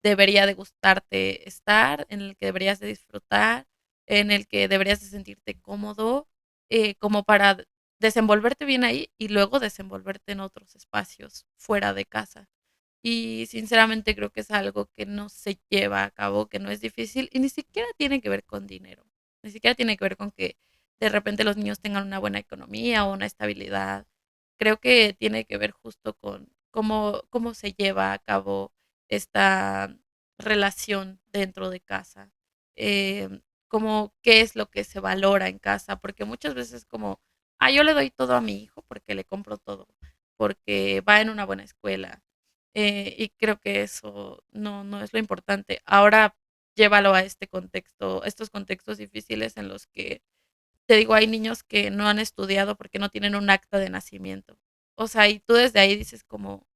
debería de gustarte estar, en el que deberías de disfrutar, en el que deberías de sentirte cómodo, como para desenvolverte bien ahí y luego desenvolverte en otros espacios fuera de casa. Y sinceramente creo que es algo que no se lleva a cabo, que no es difícil y ni siquiera tiene que ver con dinero. Ni siquiera tiene que ver con que de repente los niños tengan una buena economía o una estabilidad. Creo que tiene que ver justo con cómo se lleva a cabo esta relación dentro de casa. Como qué es lo que se valora en casa, porque muchas veces como, ah, yo le doy todo a mi hijo porque le compro todo, porque va en una buena escuela, y creo que eso no es lo importante. Ahora llévalo a este contexto, estos contextos difíciles en los que, te digo, hay niños que no han estudiado porque no tienen un acta de nacimiento. O sea, y tú desde ahí dices como,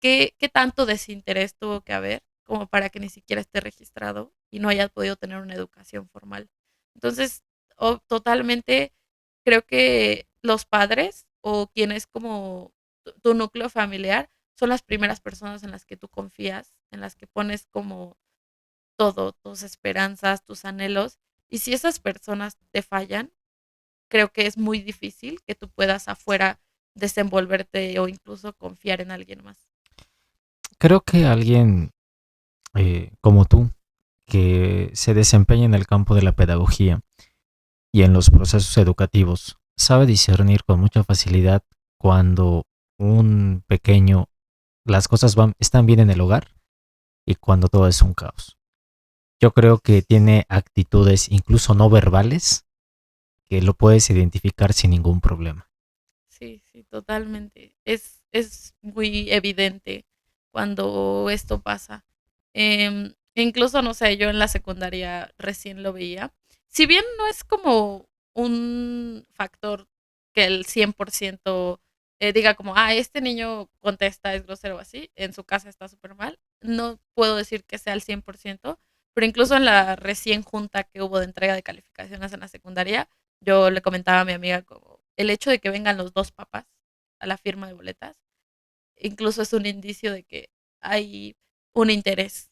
¿qué tanto desinterés tuvo que haber como para que ni siquiera esté registrado y no haya podido tener una educación formal? Entonces, totalmente creo que los padres o quienes como tu núcleo familiar son las primeras personas en las que tú confías, en las que pones como todo, tus esperanzas, tus anhelos. Y si esas personas te fallan, creo que es muy difícil que tú puedas afuera desenvolverte o incluso confiar en alguien más.
Creo que alguien como tú, que se desempeña en el campo de la pedagogía y en los procesos educativos, sabe discernir con mucha facilidad cuando un pequeño, las cosas están bien en el hogar y cuando todo es un caos. Yo creo que tiene actitudes incluso no verbales que lo puedes identificar sin ningún problema.
Sí, sí, totalmente. Es muy evidente cuando esto pasa. Incluso, no sé, yo en la secundaria recién lo veía. Si bien no es como un factor que el 100% diga como, ah, este niño contesta, es grosero o así, en su casa está súper mal, no puedo decir que sea el 100%, pero incluso en la recién junta que hubo de entrega de calificaciones en la secundaria, yo le comentaba a mi amiga como el hecho de que vengan los dos papás a la firma de boletas incluso es un indicio de que hay un interés.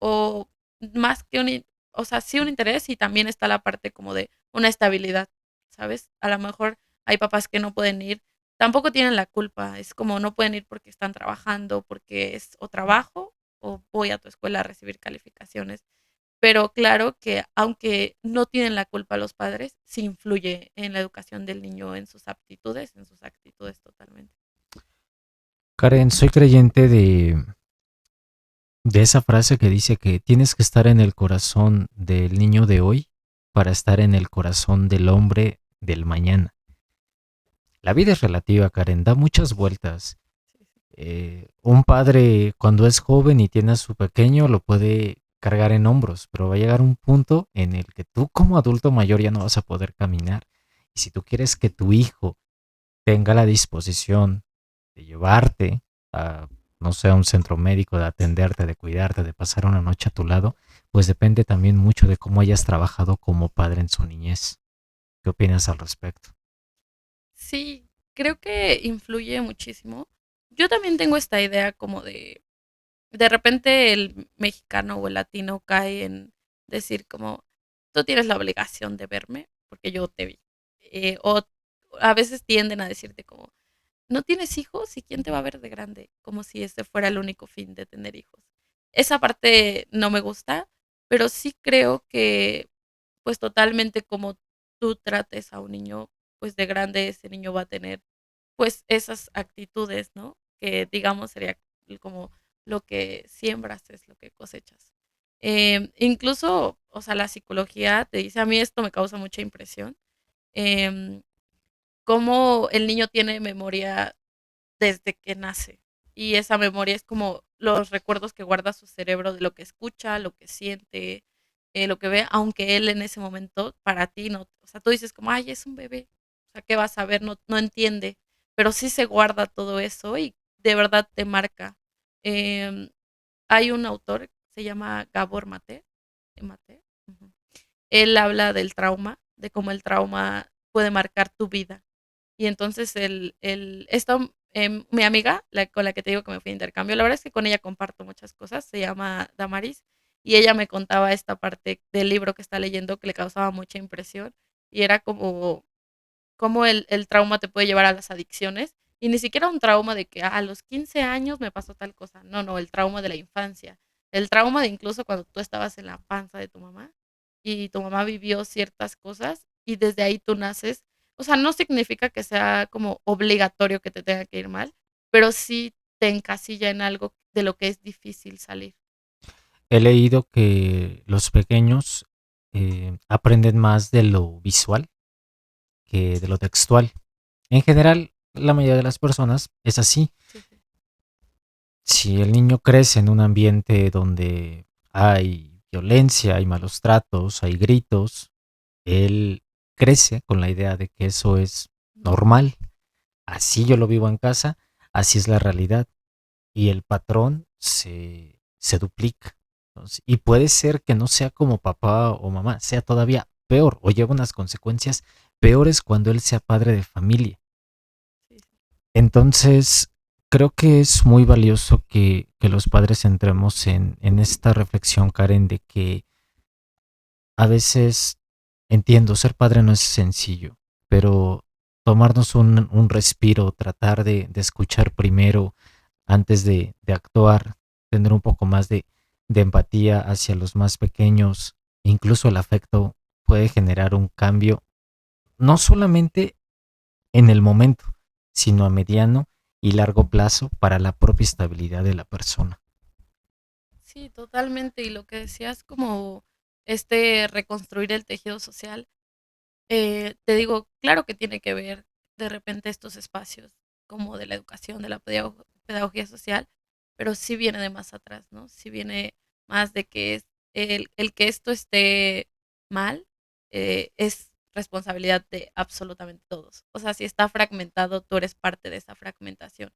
O más que o sea, sí un interés y también está la parte como de una estabilidad, ¿sabes? A lo mejor hay papás que no pueden ir, tampoco tienen la culpa, es como no pueden ir porque están trabajando, porque es o trabajo o voy a tu escuela a recibir calificaciones. Pero claro que aunque no tienen la culpa los padres, sí influye en la educación del niño, en sus aptitudes, en sus actitudes totalmente.
Karen, soy creyente de esa frase que dice que tienes que estar en el corazón del niño de hoy para estar en el corazón del hombre del mañana. La vida es relativa, Karen, da muchas vueltas.
Sí, sí.
Un padre cuando es joven y tiene a su pequeño lo puede cargar en hombros, pero va a llegar un punto en el que tú como adulto mayor ya no vas a poder caminar. Y si tú quieres que tu hijo tenga la disposición de llevarte a, no sé, a un centro médico, de atenderte, de cuidarte, de pasar una noche a tu lado, pues depende también mucho de cómo hayas trabajado como padre en su niñez. ¿Qué opinas al respecto?
Sí, creo que influye muchísimo. Yo también tengo esta idea como de repente el mexicano o el latino cae en decir como, tú tienes la obligación de verme porque yo te vi. O a veces tienden a decirte como, no tienes hijos y quién te va a ver de grande, como si ese fuera el único fin de tener hijos. Esa parte no me gusta, pero sí creo que pues totalmente como tú trates a un niño, pues de grande ese niño va a tener pues esas actitudes, ¿no? Que digamos sería como lo que siembras es lo que cosechas. Incluso, o sea, la psicología te dice, a mí esto me causa mucha impresión, eh, cómo el niño tiene memoria desde que nace. Y esa memoria es como los recuerdos que guarda su cerebro de lo que escucha, lo que siente, lo que ve, aunque él en ese momento para ti no, o sea, tú dices como, ay, es un bebé, o sea, ¿qué vas a ver? No, no entiende, pero sí se guarda todo eso y de verdad te marca. Eh, Hay un autor, se llama Gabor Mate, Mate. Ujú. Él habla del trauma, de cómo el trauma puede marcar tu vida y entonces mi amiga, con la que te digo que me fui a intercambio, la verdad es que con ella comparto muchas cosas, se llama Damaris, y ella me contaba esta parte del libro que está leyendo que le causaba mucha impresión, y era como cómo el trauma te puede llevar a las adicciones, y ni siquiera un trauma de que a los 15 años me pasó tal cosa, no, no, el trauma de la infancia, el trauma de incluso cuando tú estabas en la panza de tu mamá y tu mamá vivió ciertas cosas y desde ahí tú naces. O sea, no significa que sea como obligatorio que te tenga que ir mal, pero sí te encasilla en algo de lo que es difícil salir.
He leído que los pequeños aprenden más de lo visual que de lo textual. En general, la mayoría de las personas es así.
Sí, sí.
Si el niño crece en un ambiente donde hay violencia, hay malos tratos, hay gritos, él crece con la idea de que eso es
Normal.
normal. Así yo lo vivo en casa, así es la realidad. Y el patrón se duplica. Entonces, y puede ser que no sea como papá o mamá, sea todavía peor o lleva unas consecuencias peores cuando él sea padre de familia.
Sí, sí.
Entonces, creo que es muy valioso que los padres entremos en esta reflexión, Karen, de que a veces entiendo, ser padre no es sencillo, pero tomarnos un respiro, tratar de escuchar primero antes de actuar, tener un poco más de empatía hacia los más pequeños, incluso el afecto puede generar un cambio, no solamente en el momento, sino a mediano y largo plazo para la propia estabilidad de la persona.
Sí, totalmente. Y lo que decías como reconstruir el tejido social, te digo, claro que tiene que ver de repente estos espacios como de la educación, de la pedagogía social, pero sí viene de más atrás, ¿no? Sí viene más de que es el que esto esté mal, es responsabilidad de absolutamente todos. O sea, si está fragmentado, tú eres parte de esa fragmentación.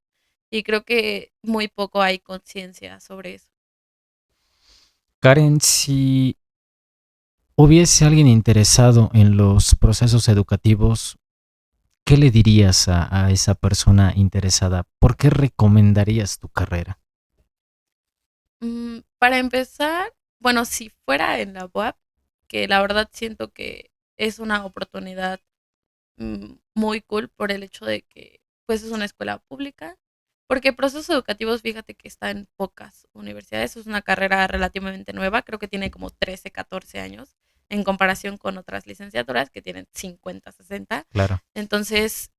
Y creo que muy poco hay conciencia sobre eso.
Karen, si hubiese alguien interesado en los procesos educativos, ¿qué le dirías a esa persona interesada? ¿Por qué recomendarías tu carrera?
Para empezar, bueno, si fuera en la UAP, que la verdad siento que es una oportunidad muy cool por el hecho de que pues es una escuela pública, porque procesos educativos, fíjate que está en pocas universidades, es una carrera relativamente nueva, creo que tiene como 13, 14 años en comparación con otras licenciaturas que tienen 50, 60.
Claro.
Entonces,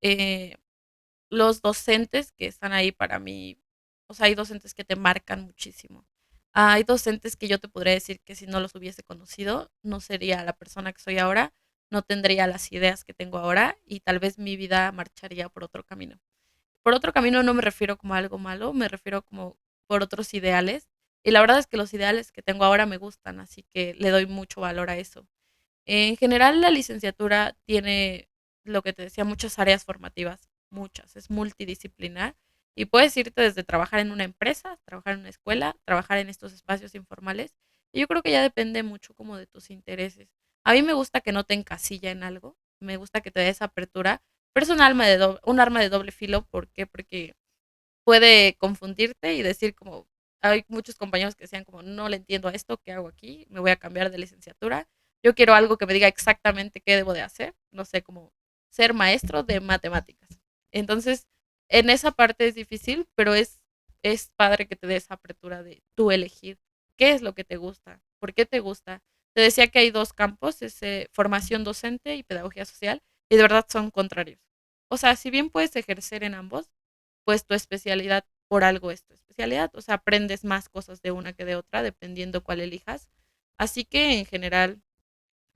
los docentes que están ahí para mí, o sea, hay docentes que te marcan muchísimo. Hay docentes que yo te podría decir que si no los hubiese conocido, no sería la persona que soy ahora, no tendría las ideas que tengo ahora y tal vez mi vida marcharía por otro camino. Por otro camino no me refiero como a algo malo, me refiero como por otros ideales. Y la verdad es que los ideales que tengo ahora me gustan, así que le doy mucho valor a eso. En general, la licenciatura tiene, lo que te decía, muchas áreas formativas, muchas, es multidisciplinar y puedes irte desde trabajar en una empresa, trabajar en una escuela, trabajar en estos espacios informales. Y yo creo que ya depende mucho como de tus intereses. A mí me gusta que no te encasilla en algo, me gusta que te dé esa apertura, pero es un arma de doble filo. ¿Por qué? Porque puede confundirte y decir como, hay muchos compañeros que decían como, no le entiendo a esto, ¿qué hago aquí? Me voy a cambiar de licenciatura. Yo quiero algo que me diga exactamente qué debo de hacer, no sé, como ser maestro de matemáticas. Entonces, en esa parte es difícil, pero es padre que te dé esa apertura de tú elegir qué es lo que te gusta, por qué te gusta. Te decía que hay dos campos, es formación docente y pedagogía social, y de verdad son contrarios. O sea, si bien puedes ejercer en ambos, pues tu especialidad por algo es tu especialidad, o sea, aprendes más cosas de una que de otra, dependiendo cuál elijas. Así que en general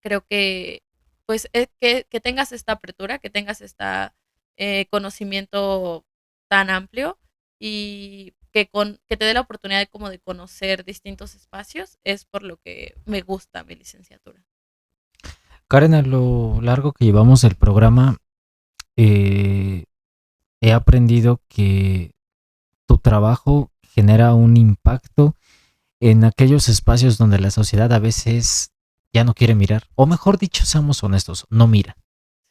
creo que pues que tengas esta apertura, que tengas este conocimiento tan amplio y que te dé la oportunidad de como de conocer distintos espacios, es por lo que me gusta mi licenciatura.
Karen, a lo largo que llevamos el programa, eh, he aprendido que tu trabajo genera un impacto en aquellos espacios donde la sociedad a veces ya no quiere mirar, o mejor dicho, seamos honestos, no mira,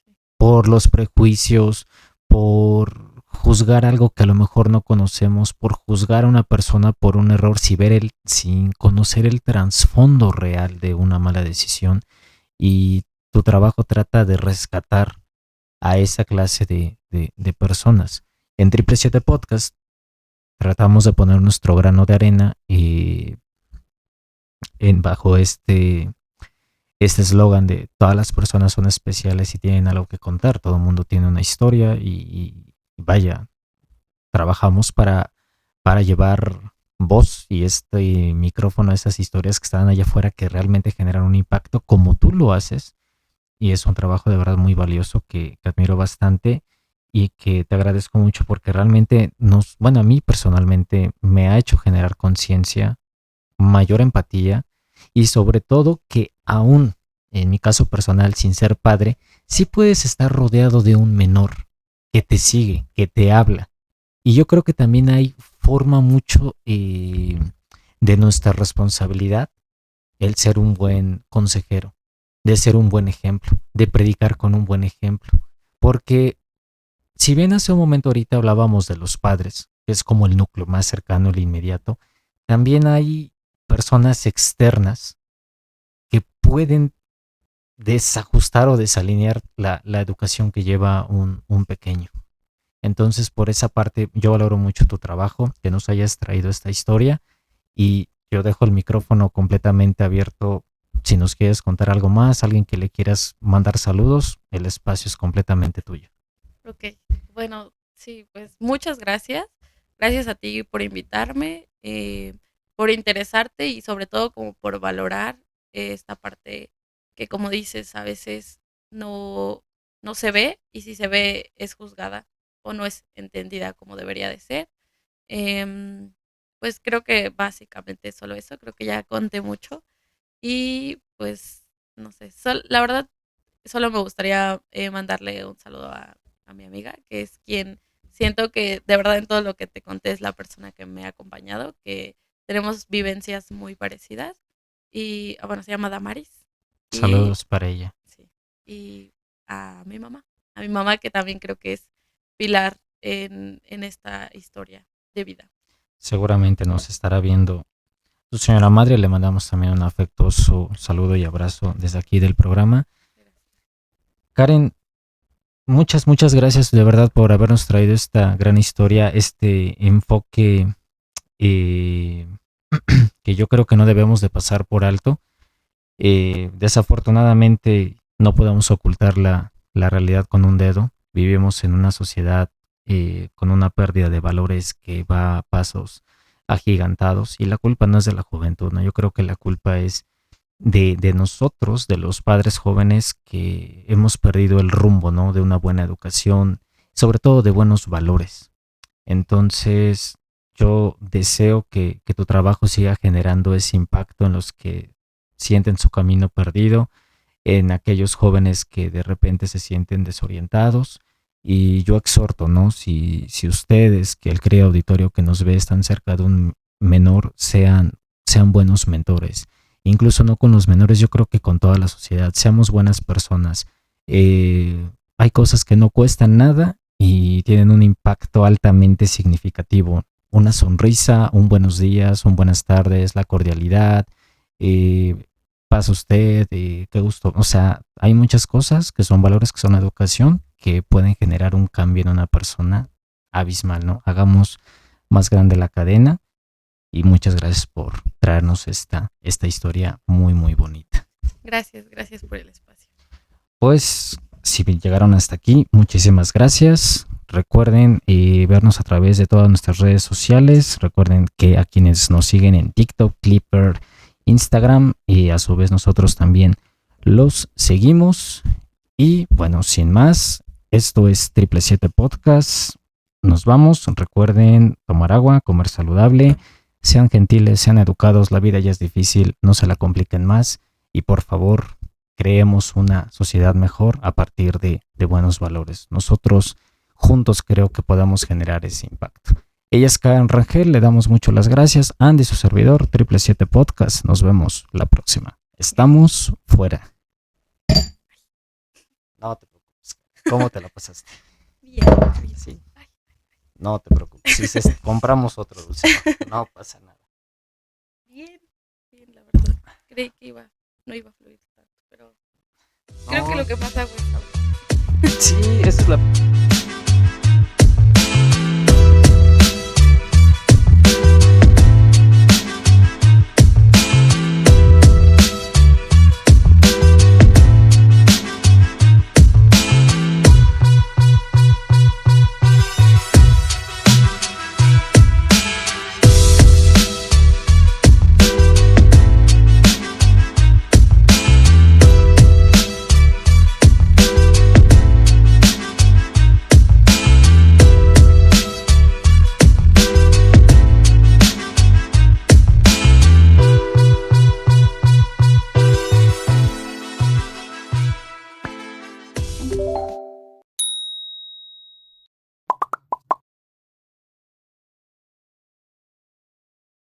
Sí.
por los prejuicios, por juzgar algo que a lo mejor no conocemos, por juzgar a una persona por un error sin conocer el trasfondo real de una mala decisión. Y tu trabajo trata de rescatar a esa clase de personas. En Triple 7 Podcast tratamos de poner nuestro grano de arena bajo este eslogan de todas las personas son especiales y tienen algo que contar, todo el mundo tiene una historia y vaya, trabajamos para llevar voz y este micrófono a esas historias que están allá afuera que realmente generan un impacto como tú lo haces y es un trabajo de verdad muy valioso que admiro bastante y que te agradezco mucho porque realmente bueno, a mí personalmente me ha hecho generar conciencia, mayor empatía y sobre todo que aún en mi caso personal, sin ser padre, sí puedes estar rodeado de un menor que te sigue, que te habla. Y yo creo que también hay forma mucho de nuestra responsabilidad el ser un buen consejero, de ser un buen ejemplo, de predicar con un buen ejemplo. Porque si bien hace un momento ahorita hablábamos de los padres, que es como el núcleo más cercano, el inmediato, también hay personas externas que pueden desajustar o desalinear la educación que lleva un pequeño. Entonces, por esa parte, yo valoro mucho tu trabajo, que nos hayas traído esta historia y yo dejo el micrófono completamente abierto. Si nos quieres contar algo más, alguien que le quieras mandar saludos, el espacio es completamente tuyo.
Ok, bueno, sí, pues muchas gracias. Gracias a ti por invitarme, por interesarte y sobre todo como por valorar esta parte que como dices a veces no, no se ve y si se ve es juzgada o no es entendida como debería de ser. Em, pues creo que básicamente es solo eso, creo que ya conté mucho y pues no sé, la verdad solo me gustaría mandarle un saludo a mi amiga, que es quien siento que de verdad en todo lo que te conté es la persona que me ha acompañado, que tenemos vivencias muy parecidas. Y bueno, se llama Damaris. Y
Saludos para ella.
sí, y a mi mamá. a mi mamá, que también creo que es pilar en esta historia de vida.
Seguramente nos estará viendo su señora madre. Le mandamos también un afectuoso saludo y abrazo desde aquí del programa. Karen, muchas gracias de verdad por habernos traído esta gran historia, este enfoque eh, que yo creo que no debemos de pasar por alto. Desafortunadamente no podemos ocultar la realidad con un dedo. Vivimos en una sociedad con una pérdida de valores que va a pasos agigantados y la culpa no es de la juventud, ¿no? Yo creo que la culpa es de nosotros, de los padres jóvenes que hemos perdido el rumbo, ¿no? De una buena educación, sobre todo de buenos valores. Entonces, yo deseo que tu trabajo siga generando ese impacto en los que sienten su camino perdido, en aquellos jóvenes que de repente se sienten desorientados. Y yo exhorto, ¿no? Si ustedes, que el querido auditorio que nos ve, están cerca de un menor, sean buenos mentores. Incluso no con los menores, yo creo que con toda la sociedad, seamos buenas personas. Hay cosas que no cuestan nada y tienen un impacto altamente significativo. Una sonrisa, un buenos días, un buenas tardes, la cordialidad, eh, pasa usted, qué gusto. O sea, hay muchas cosas que son valores, que son educación, que pueden generar un cambio en una persona abismal, ¿no? Hagamos más grande la cadena y muchas gracias por traernos esta historia muy bonita.
Gracias por el espacio.
Pues, si llegaron hasta aquí, muchísimas gracias. Recuerden vernos a través de todas nuestras redes sociales. Recuerden que a quienes nos siguen en TikTok, Clipper, Instagram y a su vez nosotros también los seguimos. Y bueno, sin más, esto es 777 Podcast. Nos vamos. Recuerden tomar agua, comer saludable. Sean gentiles, sean educados. La vida ya es difícil, no se la compliquen más. Y por favor, creemos una sociedad mejor a partir de buenos valores. Nosotros juntos creo que podamos generar ese impacto. Ella es Karen Rangel, le damos mucho las gracias. Andy, su servidor, 777 Podcast. Nos vemos la próxima. Estamos fuera. No te preocupes. ¿Cómo te la pasaste?
Bien.
Sí. No te preocupes. Si compramos otro dulce, no pasa nada.
Bien, la verdad. Creí que no iba a fluir tanto, pero creo que lo que pasa es agua.
Sí, esa es la